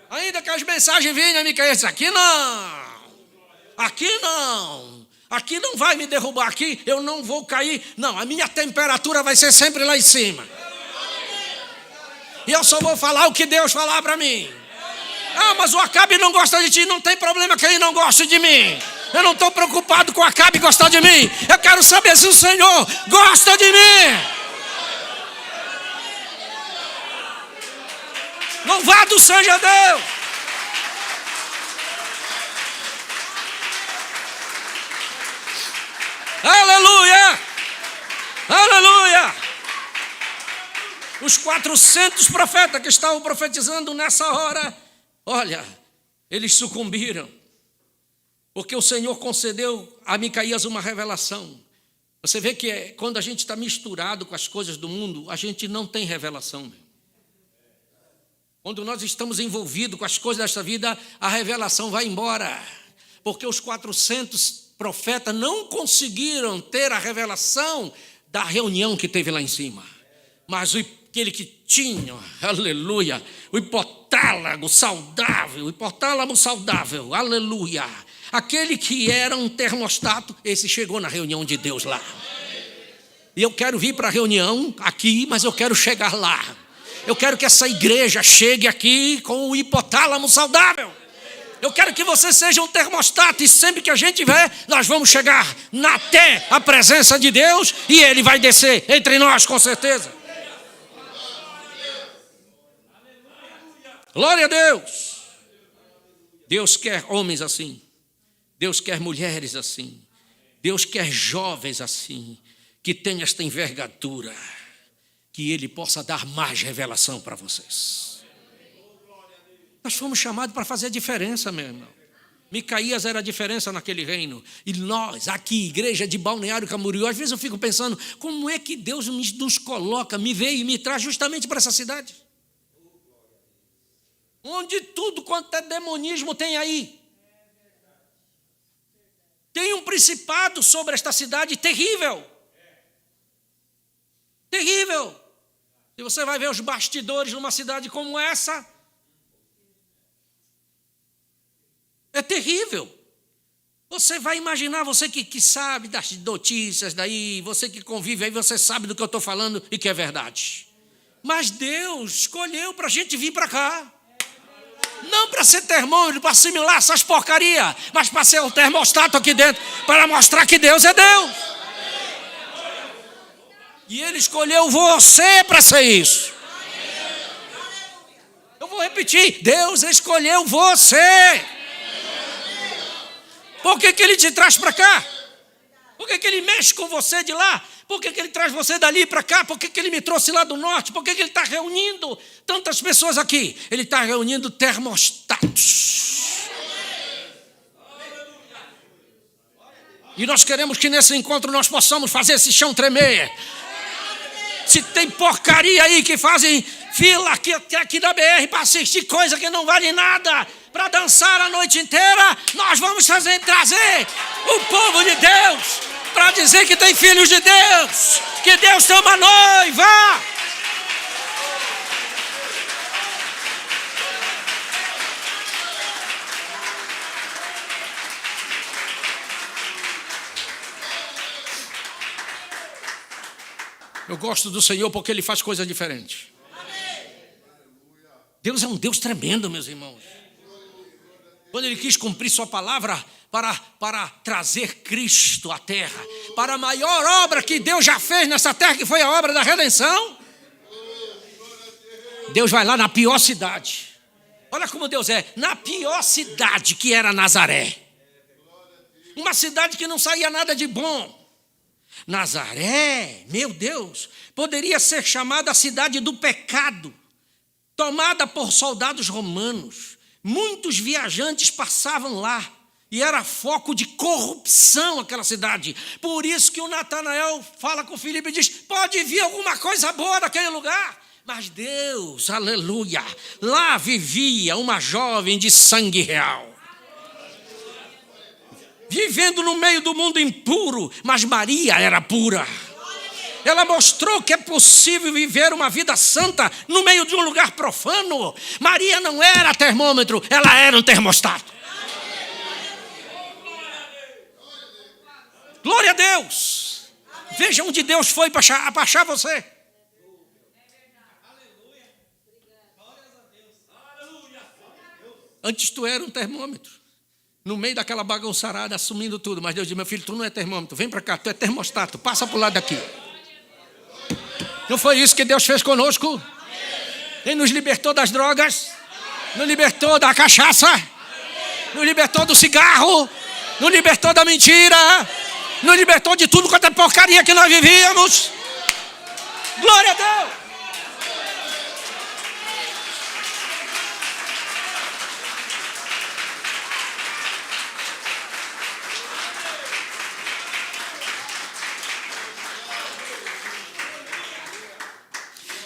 Ainda que as mensagens vinham, Micaías disse: aqui não, aqui não vai me derrubar, aqui eu não vou cair, não, a minha temperatura vai ser sempre lá em cima. E eu só vou falar o que Deus falar para mim. Ah, mas o Acabe não gosta de ti, não tem problema que ele não goste de mim. Eu não estou preocupado com o Acabe gostar de mim. Eu quero saber se o Senhor gosta de mim. Louvado seja Deus! Aleluia! Aleluia! Os 400 profetas que estavam profetizando nessa hora, olha, eles sucumbiram, porque o Senhor concedeu a Micaías uma revelação. Você vê que quando a gente está misturado com as coisas do mundo, a gente não tem revelação mesmo. Quando nós estamos envolvidos com as coisas desta vida, a revelação vai embora. Porque os 400 profetas não conseguiram ter a revelação da reunião que teve lá em cima. Mas aquele que tinha, aleluia, o hipotálamo saudável, aleluia. Aquele que era um termostato, esse chegou na reunião de Deus lá. E eu quero vir para a reunião aqui, mas eu quero chegar lá. Eu quero que essa igreja chegue aqui com o hipotálamo saudável. Eu quero que você seja um termostato, e sempre que a gente vier, nós vamos chegar até a presença de Deus, e Ele vai descer entre nós, com certeza. Glória a Deus. Deus quer homens assim. Deus quer mulheres assim. Deus quer jovens assim, que tenham esta envergadura, que Ele possa dar mais revelação para vocês. Nós fomos chamados para fazer a diferença, meu irmão. Micaías era a diferença naquele reino. E nós, aqui, igreja de Balneário Camboriú, às vezes eu fico pensando, como é que Deus nos coloca, me veio e me traz justamente para essa cidade? Onde tudo quanto é demonismo tem aí. Tem um principado sobre esta cidade terrível. Terrível. E você vai ver os bastidores numa cidade como essa. É terrível. Você vai imaginar, você que sabe das notícias daí, você que convive aí, você sabe do que eu estou falando e que é verdade. Mas Deus escolheu para a gente vir para cá. Não para ser termômetro, para assimilar essas porcarias, mas para ser um termostato aqui dentro, para mostrar que Deus é Deus. E Ele escolheu você para ser isso. Eu vou repetir, Deus escolheu você. Por que Ele te traz para cá? Por que Ele mexe com você de lá? Por que Ele traz você dali para cá? Por que Ele me trouxe lá do norte? Por que Ele está reunindo tantas pessoas aqui? Ele está reunindo termostatos. E nós queremos que nesse encontro nós possamos fazer esse chão tremer. Se tem porcaria aí que fazem fila aqui da BR para assistir coisa que não vale nada, para dançar a noite inteira, nós vamos trazer o povo de Deus para dizer que tem filhos de Deus, que Deus tem uma noiva. Eu gosto do Senhor porque Ele faz coisas diferentes. Deus é um Deus tremendo, meus irmãos. Quando Ele quis cumprir sua palavra para trazer Cristo à terra, para a maior obra que Deus já fez nessa terra, que foi a obra da redenção, Deus vai lá na pior cidade. Olha como Deus é, na pior cidade, que era Nazaré. Uma cidade que não saía nada de bom. Nazaré, meu Deus, poderia ser chamada a cidade do pecado, tomada por soldados romanos. Muitos viajantes passavam lá e era foco de corrupção aquela cidade. Por isso que o Natanael fala com Filipe e diz: pode vir alguma coisa boa daquele lugar. Mas Deus, aleluia, lá vivia uma jovem de sangue real, vivendo no meio do mundo impuro, mas Maria era pura. Ela mostrou que é possível viver uma vida santa no meio de um lugar profano. Maria não era termômetro, ela era um termostato. Glória a Deus. Veja onde Deus foi para achar você. Antes tu era um termômetro, no meio daquela bagunçarada, assumindo tudo. Mas Deus disse: meu filho, tu não é termômetro, vem para cá, tu é termostato, passa para o lado daqui. Não foi isso que Deus fez conosco? Ele nos libertou das drogas, nos libertou da cachaça, nos libertou do cigarro, nos libertou da mentira, nos libertou de tudo quanto é porcaria que nós vivíamos. Glória a Deus.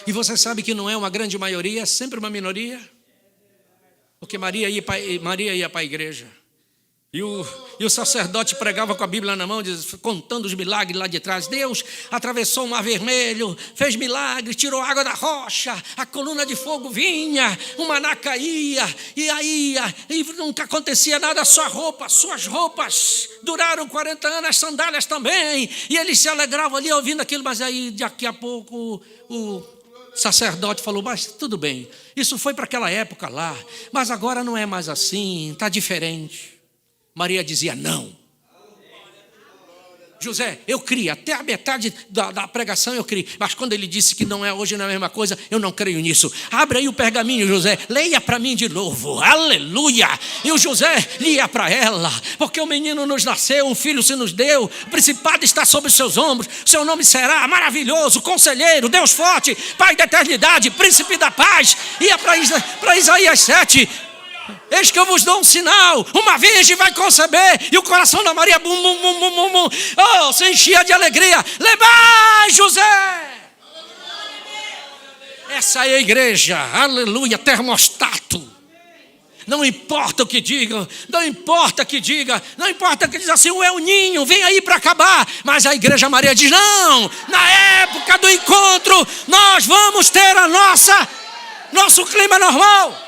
E você sabe que não é uma grande maioria, é sempre uma minoria. Porque Maria ia para a igreja. E o sacerdote pregava com a Bíblia na mão, contando os milagres lá de trás. Deus atravessou o mar vermelho, fez milagres, tirou água da rocha, a coluna de fogo vinha, o maná caía, e nunca acontecia nada, suas roupas duraram 40 anos, as sandálias também. E eles se alegravam ali ouvindo aquilo, mas aí daqui a pouco o sacerdote falou: mas tudo bem, isso foi para aquela época lá, mas agora não é mais assim, está diferente. Maria dizia: não. José, eu criei, até a metade da pregação eu criei, mas quando ele disse que não é hoje não é a mesma coisa, eu não creio nisso. Abre aí o pergaminho, José, leia para mim de novo, aleluia. E o José lia para ela: porque o menino nos nasceu, um filho se nos deu, o principado está sobre os seus ombros, seu nome será maravilhoso, conselheiro, Deus forte, Pai da eternidade, príncipe da paz. Ia para Isaías 7. Eis que eu vos dou um sinal, uma virgem vai conceber. E o coração da Maria bum, bum, bum, bum, bum, bum. Oh, se enchia de alegria. Levai, José. Essa é a igreja, aleluia, termostato. Não importa o que digam, não importa que diga, não importa que diz assim: é o ninho, vem aí para acabar. Mas a igreja Maria diz: não, na época do encontro nós vamos ter nosso clima normal.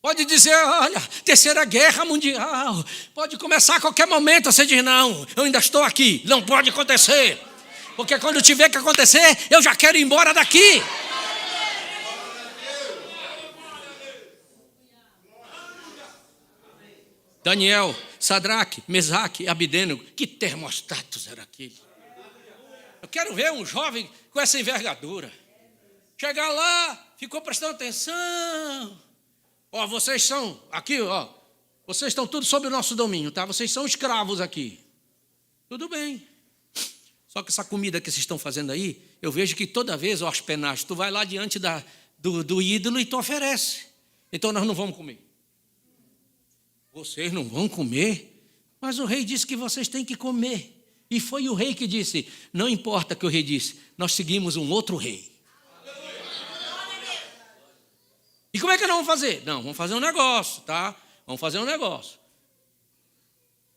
Pode dizer: olha, terceira guerra mundial, pode começar a qualquer momento. Você diz: não, eu ainda estou aqui, não pode acontecer. Porque quando tiver que acontecer, eu já quero ir embora daqui. Daniel, Sadraque, Mesaque e Abednego, que termostatos era aquele? Eu quero ver um jovem com essa envergadura. Chegar lá, ficou prestando atenção. Ó, vocês são, aqui, ó, vocês estão tudo sob o nosso domínio, tá? Vocês são escravos aqui. Tudo bem. Só que essa comida que vocês estão fazendo aí, eu vejo que toda vez, ó, Aspenaz, tu vai lá diante do ídolo e tu oferece. Então nós não vamos comer. vocês não vão comer? Mas o rei disse que vocês têm que comer. E foi o rei que disse, não importa o que o rei disse, nós seguimos um outro rei. E como é que nós vamos fazer? Não, vamos fazer um negócio, tá? Vamos fazer um negócio.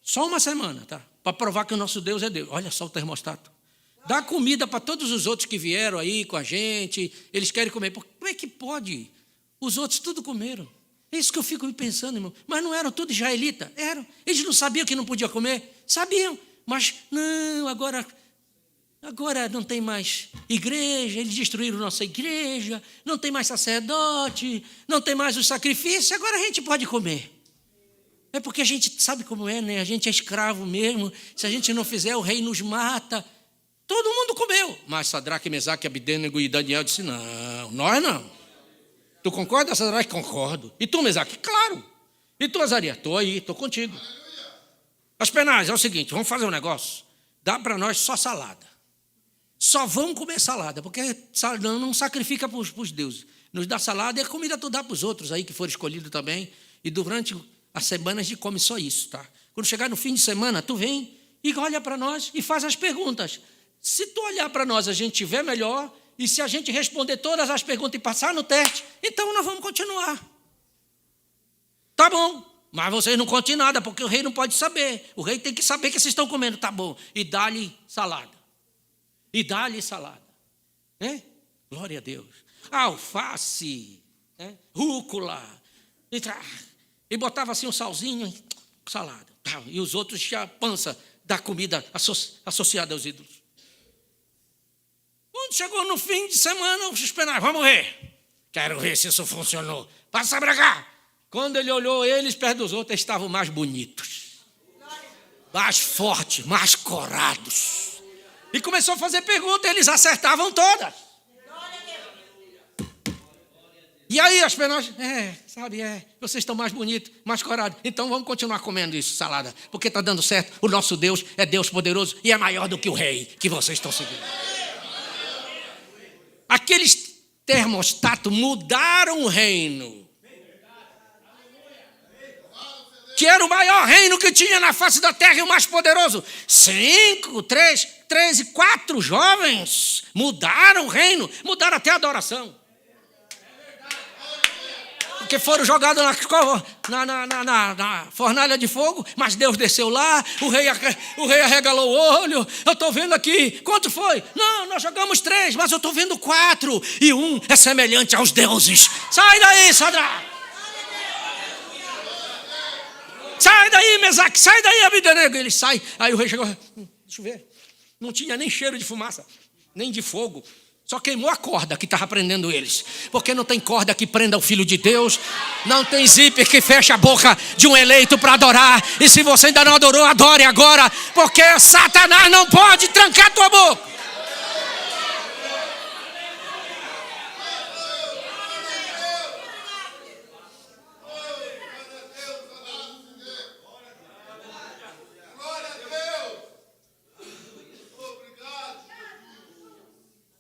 Só uma semana, tá? Para provar que o nosso Deus é Deus. Olha só o termostato. Dá comida para todos os outros que vieram aí com a gente. Eles querem comer. Como é que pode? Os outros tudo comeram. É isso que eu fico pensando, irmão. Mas não eram tudo israelita? Eram. Eles não sabiam que não podia comer? Sabiam. Mas não, agora não tem mais igreja. Eles destruíram nossa igreja. Não tem mais sacerdote. Não tem mais o sacrifício. Agora a gente pode comer. É porque a gente sabe como é, né? A gente é escravo mesmo. Se a gente não fizer, o rei nos mata. Todo mundo comeu. Mas Sadraque, Mesaque, Abednego e Daniel disse, não, nós não. Tu concorda, Sadraque? Concordo. E tu, Mesaque? Claro. E tu, Azarias? Estou aí, estou contigo. Aspenaz, é o seguinte, vamos fazer um negócio. Dá para nós só salada. Só vamos comer salada, porque não sacrifica para os deuses. Nos dá salada e a comida tu dá para os outros aí que foram escolhidos também. E durante as semanas a gente come só isso, tá? Quando chegar no fim de semana, tu vem e olha para nós e faz as perguntas. Se tu olhar para nós, a gente tiver melhor, e se a gente responder todas as perguntas e passar no teste, então nós vamos continuar. Tá bom, mas vocês não contem nada, porque o rei não pode saber. O rei tem que saber que vocês estão comendo, tá bom. E dá-lhe salada. E dá-lhe salada. Né? Glória a Deus. Alface, né? Rúcula. E botava assim um salzinho, salada. E os outros tinham a pança da comida associada aos ídolos. Quando chegou no fim de semana, os penais, vamos ver. Quero ver se isso funcionou. Passa para cá. Quando ele olhou eles perto dos outros, eles estavam mais bonitos. Mais fortes, mais corados. E começou a fazer perguntas, eles acertavam todas. E aí as penais, vocês estão mais bonitos, mais corados. Então vamos continuar comendo isso, salada. Porque está dando certo, o nosso Deus é Deus poderoso e é maior do que o rei que vocês estão seguindo. Aqueles termostatos mudaram o reino. Que era o maior reino que tinha na face da terra e o mais poderoso. 4 jovens mudaram o reino, mudaram até a adoração. Porque foram jogados na fornalha de fogo, mas Deus desceu lá, o rei arregalou o olho, eu estou vendo aqui, quanto foi? Não, nós jogamos 3, mas eu estou vendo 4, e um é semelhante aos deuses. Sai daí, Sadraque! Sai daí, Mesaque, sai daí, Abednego. Ele sai, aí o rei chegou, deixa eu ver, não tinha nem cheiro de fumaça, nem de fogo. Só queimou a corda que estava prendendo eles. Porque não tem corda que prenda o Filho de Deus. Não tem zíper que feche a boca de um eleito para adorar. E se você ainda não adorou, adore agora. Porque Satanás não pode trancar tua boca.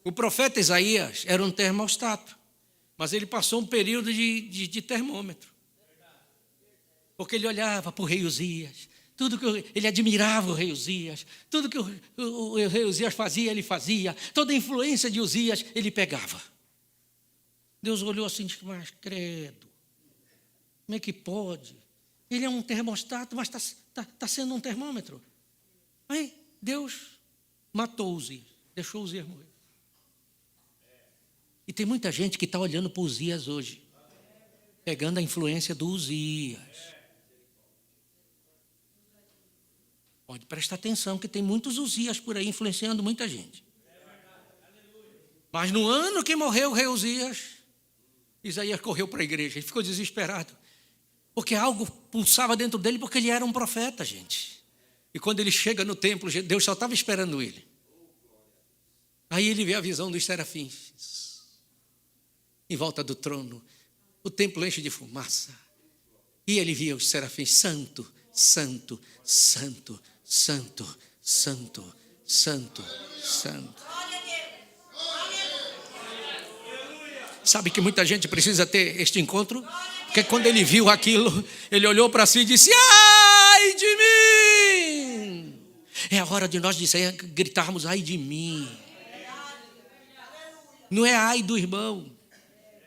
O profeta Isaías era um termostato, mas ele passou um período de termômetro. Porque ele olhava para o rei Uzias, ele admirava o rei Uzias, tudo que o rei Uzias fazia, ele fazia, toda a influência de Uzias, ele pegava. Deus olhou assim e disse, mas credo, como é que pode? Ele é um termostato, mas está sendo um termômetro. Aí Deus matou Uzias, deixou Uzias morrer. E tem muita gente que está olhando para Uzias hoje, pegando a influência do Uzias. Pode prestar atenção que tem muitos Uzias por aí influenciando muita gente. Mas no ano que morreu o rei Uzias, Isaías correu para a igreja, ele ficou desesperado. Porque algo pulsava dentro dele, porque ele era um profeta, gente. E quando ele chega no templo, Deus só estava esperando ele. Aí ele vê a visão dos serafins. Em volta do trono, o templo enche de fumaça. E ele via os serafins, santo, santo, santo, santo, santo, santo, santo. Sabe que muita gente precisa ter este encontro? Porque quando ele viu aquilo, ele olhou para si e disse: ai de mim! É a hora de nós gritarmos: ai de mim. Não é ai do irmão,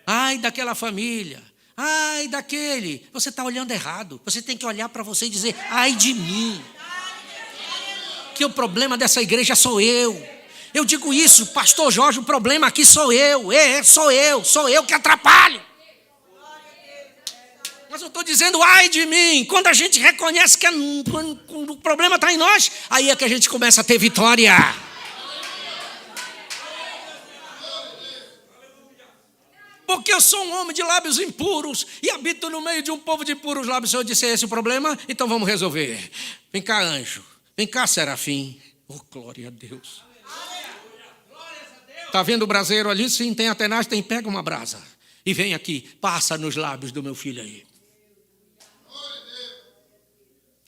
ai daquela família, ai daquele. Você está olhando errado. Você tem que olhar para você e dizer: ai de mim. Que o problema dessa igreja sou eu. Eu digo isso, pastor Jorge, o problema aqui sou eu. Sou eu que atrapalho. Mas eu estou dizendo: ai de mim. Quando a gente reconhece que o problema está em nós, aí é que a gente começa a ter vitória. Porque eu sou um homem de lábios impuros e habito no meio de um povo de impuros lábios. Se eu disse: esse é o problema, então vamos resolver. Vem cá, anjo. Vem cá, serafim. Oh, glória a Deus. Está vendo o braseiro ali? Sim, tem atenaz, tem. Pega uma brasa e vem aqui, passa nos lábios do meu filho aí.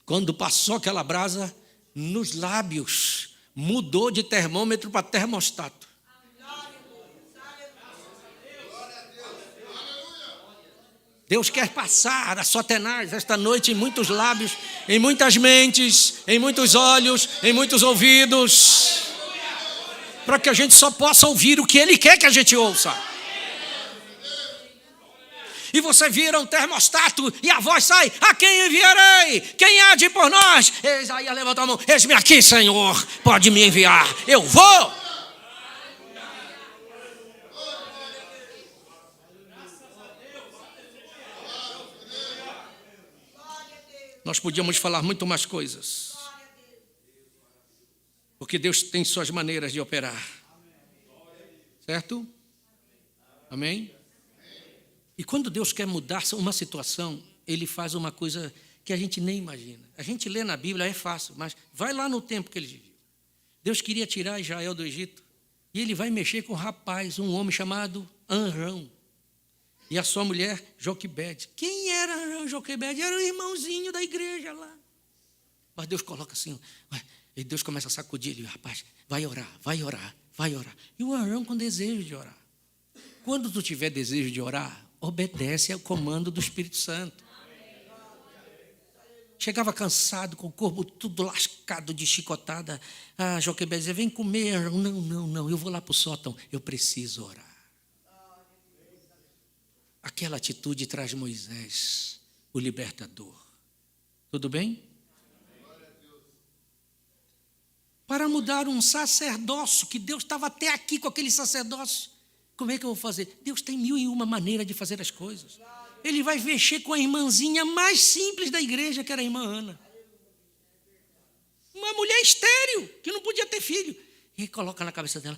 Quando passou aquela brasa nos lábios, mudou de termômetro para termostato. Deus quer passar a sua tenaz esta noite em muitos lábios, em muitas mentes, em muitos olhos, em muitos ouvidos, para que a gente só possa ouvir o que Ele quer que a gente ouça. E você vira um termostato e a voz sai: a quem enviarei? Quem há de ir por nós? Isaías levanta a mão: eis-me aqui, Senhor, pode me enviar, eu vou. Nós podíamos falar muito mais coisas, porque Deus tem suas maneiras de operar, certo? Amém? E quando Deus quer mudar uma situação, Ele faz uma coisa que a gente nem imagina. A gente lê na Bíblia, é fácil, mas vai lá no tempo que Ele viveu. Deus queria tirar Israel do Egito, e Ele vai mexer com um rapaz, um homem chamado Arão, e a sua mulher, Joquebede. Quem era Arão e Joquebede? Era o irmãozinho da igreja lá. Mas Deus coloca assim, e Deus começa a sacudir ele: rapaz, vai orar, vai orar, vai orar. E o Arão com desejo de orar. Quando tu tiver desejo de orar, obedece ao comando do Espírito Santo. Chegava cansado, com o corpo tudo lascado de chicotada. A Joquebede dizia: vem comer, Arão. Não, eu vou lá para o sótão. Eu preciso orar. Aquela atitude traz Moisés, o libertador. Tudo bem? Para mudar um sacerdócio, que Deus estava até aqui com aquele sacerdócio. Como é que eu vou fazer? Deus tem 1001 maneiras de fazer as coisas. Ele vai mexer com a irmãzinha mais simples da igreja, que era a irmã Ana. Uma mulher estéril, que não podia ter filho. E coloca na cabeça dela: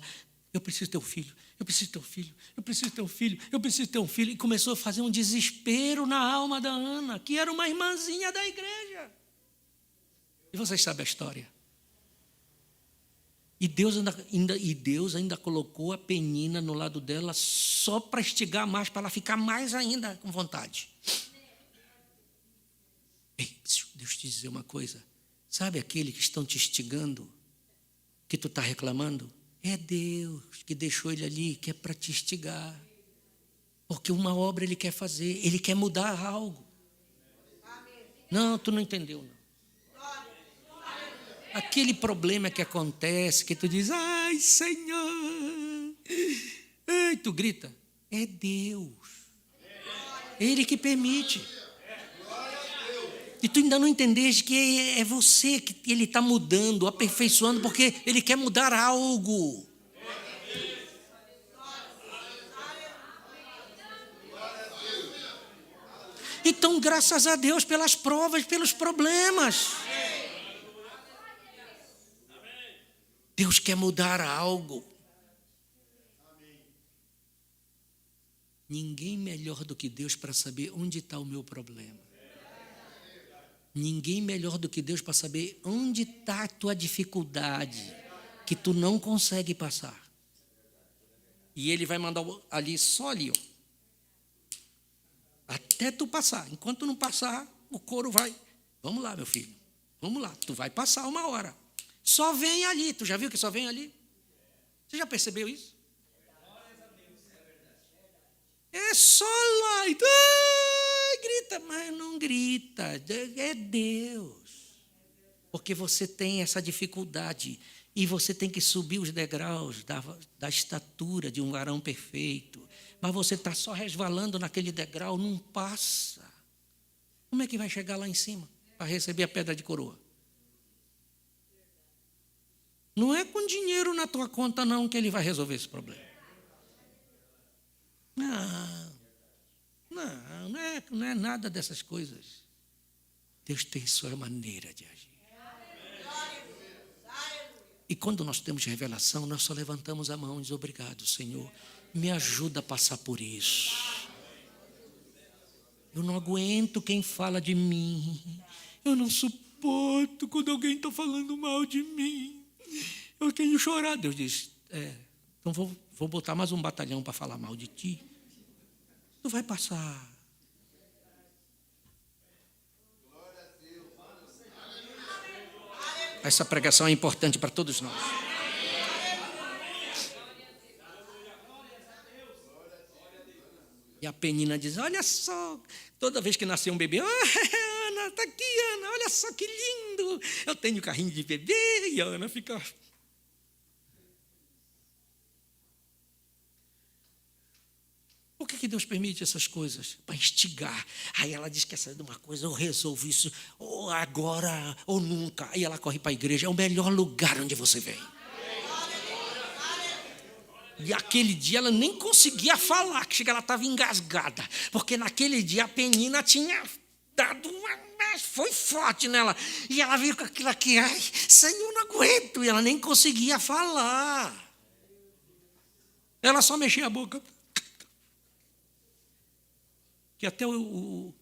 eu preciso ter um filho, eu preciso ter um filho, eu preciso ter um filho, eu preciso ter um filho. E começou a fazer um desespero na alma da Ana, que era uma irmãzinha da igreja. E vocês sabem a história. E Deus ainda colocou a Penina no lado dela só para instigar mais, para ela ficar mais ainda com vontade. Ei, Deus te dizer uma coisa. Sabe aquele que estão te instigando, que tu está reclamando? É Deus que deixou ele ali, que é para te instigar. Porque uma obra Ele quer fazer, Ele quer mudar algo. Não, tu não entendeu, não. Aquele problema que acontece, que tu diz: ai, Senhor, ei, tu grita, é Deus. Ele que permite. E tu ainda não entendeste que é você que Ele está mudando, aperfeiçoando, porque Ele quer mudar algo. Então, graças a Deus pelas provas, pelos problemas. Deus quer mudar algo. Ninguém melhor do que Deus para saber onde está o meu problema. Ninguém melhor do que Deus para saber onde está a tua dificuldade, que tu não consegue passar. E Ele vai mandar ali, só ali, ó, até tu passar. Enquanto tu não passar, o coro vai: vamos lá, meu filho, vamos lá, tu vai passar uma hora. Só vem ali. Tu já viu que só vem ali? Você já percebeu isso? É só lá. E, grita, mas não grita. É Deus. Porque você tem essa dificuldade. E você tem que subir os degraus da estatura de um varão perfeito. Mas você está só resvalando naquele degrau, não passa. Como é que vai chegar lá em cima para receber a pedra de coroa? Não é com dinheiro na tua conta, não, que ele vai resolver esse problema. Não é nada dessas coisas. Deus tem sua maneira de agir. E quando nós temos revelação, nós só levantamos a mão e diz: obrigado, Senhor, me ajuda a passar por isso. Eu não aguento quem fala de mim. Eu não suporto quando alguém está falando mal de mim. Eu tenho chorado. Deus diz: então vou botar mais um batalhão para falar mal de ti. Tu vai passar. Essa pregação é importante para todos nós. E a Penina diz: olha só, toda vez que nasceu um bebê, Ana, está aqui, Ana, olha só que lindo. Eu tenho carrinho de bebê. E a Ana fica... Por que Deus permite essas coisas? Para instigar. Aí ela diz: quer saber de uma coisa? Eu resolvo isso ou agora ou nunca. Aí ela corre para a igreja. É o melhor lugar onde você vem. E aquele dia ela nem conseguia falar, que ela estava engasgada. Porque naquele dia a Penina tinha dado foi forte nela. E ela veio com aquilo aqui: ai, Senhor, não aguento. E ela nem conseguia falar. Ela só mexia a boca. Que até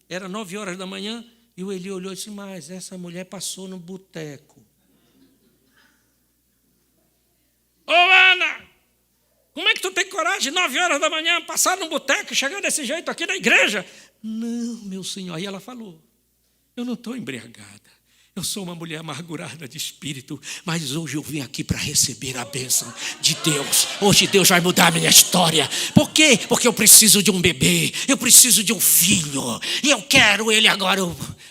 era 9 horas da manhã, e o Eli olhou e disse: mas essa mulher passou no boteco. Ô, Ana, como é que tu tem coragem, 9 horas da manhã, passar no boteco e chegar desse jeito aqui na igreja? Não, meu senhor. Aí ela falou: eu não estou embriagada. Eu sou uma mulher amargurada de espírito, mas hoje eu vim aqui para receber a bênção de Deus. Hoje Deus vai mudar a minha história. Por quê? Porque eu preciso de um bebê, eu preciso de um filho, e eu quero ele agora.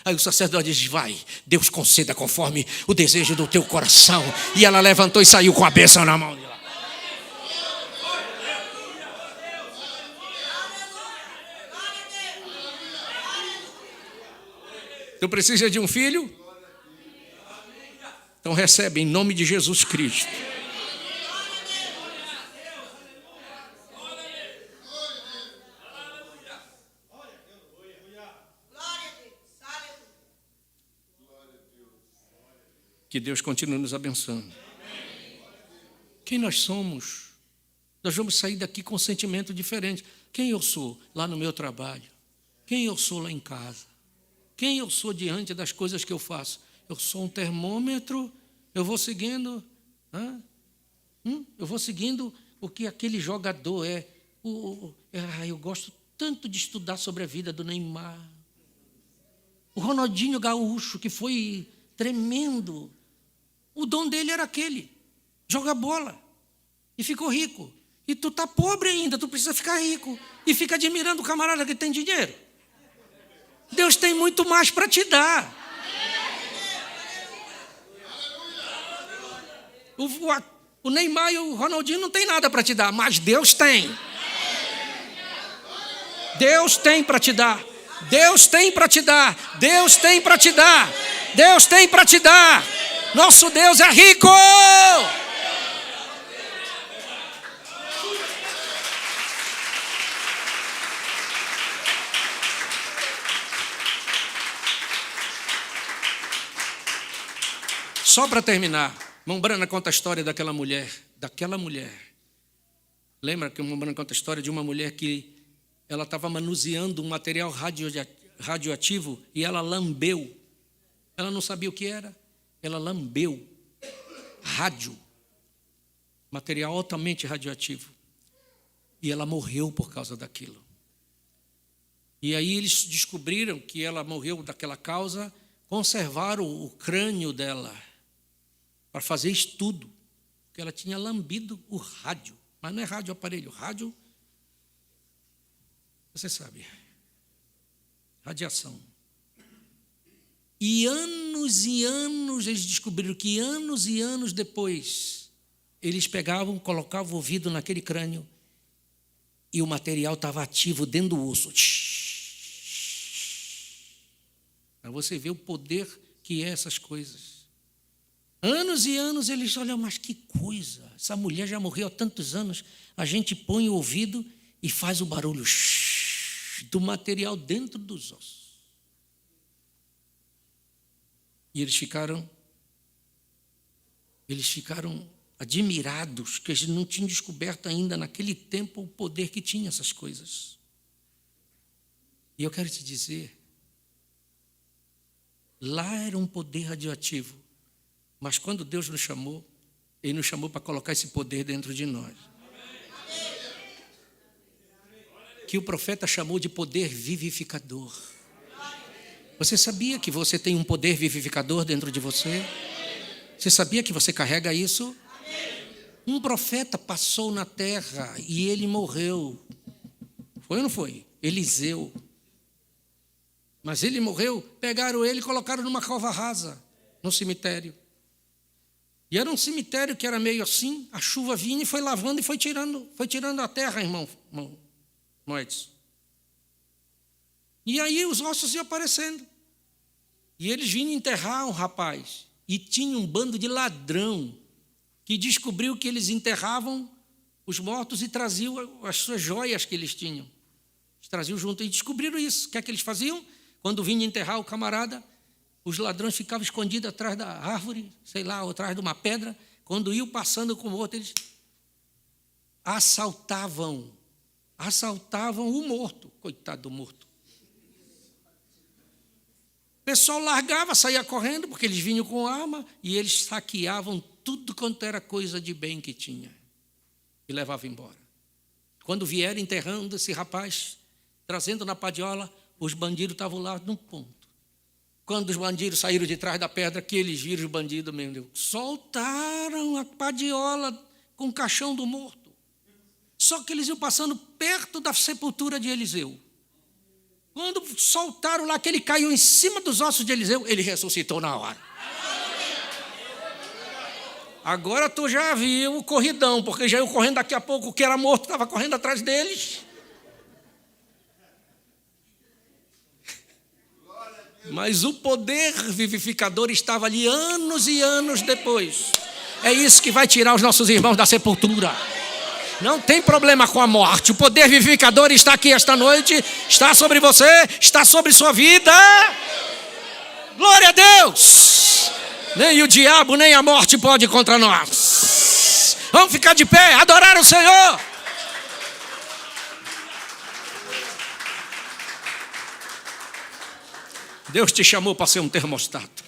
Aí o sacerdote diz: vai, Deus conceda conforme o desejo do teu coração. E ela levantou e saiu com a bênção na mão dela. Tu precisa de um filho? Então recebe em nome de Jesus Cristo. Que Deus continue nos abençoando. Quem nós somos? Nós vamos sair daqui com um sentimento diferente. Quem eu sou lá no meu trabalho? Quem eu sou lá em casa? Quem eu sou diante das coisas que eu faço? Eu sou um termômetro, eu vou seguindo, eu vou seguindo o que aquele jogador é. Eu gosto tanto de estudar sobre a vida do Neymar. O Ronaldinho Gaúcho, que foi tremendo. O dom dele era aquele: joga bola. E ficou rico. E tu está pobre ainda, tu precisa ficar rico. E fica admirando o camarada que tem dinheiro. Deus tem muito mais para te dar. O Neymar e o Ronaldinho não tem nada para te dar, mas Deus tem. Deus tem para te dar. Deus tem para te dar. Deus tem para te dar. Deus tem para te dar. Nosso Deus é rico. Só para terminar, Mombrana conta a história daquela mulher. Lembra que Mombrana conta a história de uma mulher que ela estava manuseando um material radioativo e ela lambeu. Ela não sabia o que era. Ela lambeu rádio, material altamente radioativo. E ela morreu por causa daquilo. E aí eles descobriram que ela morreu daquela causa, conservaram o crânio dela para fazer estudo, porque ela tinha lambido o rádio, mas não é rádio aparelho, rádio Você sabe, radiação. E anos, eles descobriram que anos e anos depois, eles pegavam, colocavam o ouvido naquele crânio e o material estava ativo dentro do osso. Para você ver o poder que é essas coisas. Anos e anos eles olham, mas que coisa, essa mulher já morreu há tantos anos, a gente põe o ouvido e faz o barulho do material dentro dos ossos. E eles ficaram admirados, que eles não tinham descoberto ainda naquele tempo o poder que tinha essas coisas. E eu quero te dizer, lá era um poder radioativo, mas quando Deus nos chamou, Ele nos chamou para colocar esse poder dentro de nós. Que o profeta chamou de poder vivificador. Você sabia que você tem um poder vivificador dentro de você? Você sabia que você carrega isso? Um profeta passou na terra e ele morreu. Foi ou não foi? Eliseu. Mas ele morreu, pegaram ele e colocaram numa cova rasa, no cemitério. E era um cemitério que era meio assim, a chuva vinha e foi lavando e foi tirando a terra, irmão Edson. E aí os ossos iam aparecendo. E eles vinham enterrar um rapaz. E tinha um bando de ladrão que descobriu que eles enterravam os mortos e traziam as suas joias que eles tinham. Eles traziam junto e descobriram isso. O que é que eles faziam? Quando vinham enterrar o camarada, os ladrões ficavam escondidos atrás da árvore, sei lá, ou atrás de uma pedra. Quando iam passando com o morto, eles assaltavam o morto. Coitado do morto. O pessoal largava, saía correndo, porque eles vinham com arma, e eles saqueavam tudo quanto era coisa de bem que tinha, e levavam embora. Quando vieram enterrando esse rapaz, trazendo na padiola, os bandidos estavam lá num ponto. Quando os bandidos saíram de trás da pedra, que eles viram os bandidos mesmo, soltaram a padiola com o caixão do morto. Só que eles iam passando perto da sepultura de Eliseu. Quando soltaram lá, que ele caiu em cima dos ossos de Eliseu, ele ressuscitou na hora. Agora tu já viu o corridão, porque já ia correndo daqui a pouco, o que era morto estava correndo atrás deles. Mas o poder vivificador estava ali anos e anos depois. É isso que vai tirar os nossos irmãos da sepultura. Não tem problema com a morte. O poder vivificador está aqui esta noite, está sobre você, está sobre sua vida. Glória a Deus. Nem o diabo, nem a morte pode contra nós. Vamos ficar de pé, adorar o Senhor. Deus te chamou para ser um termostato.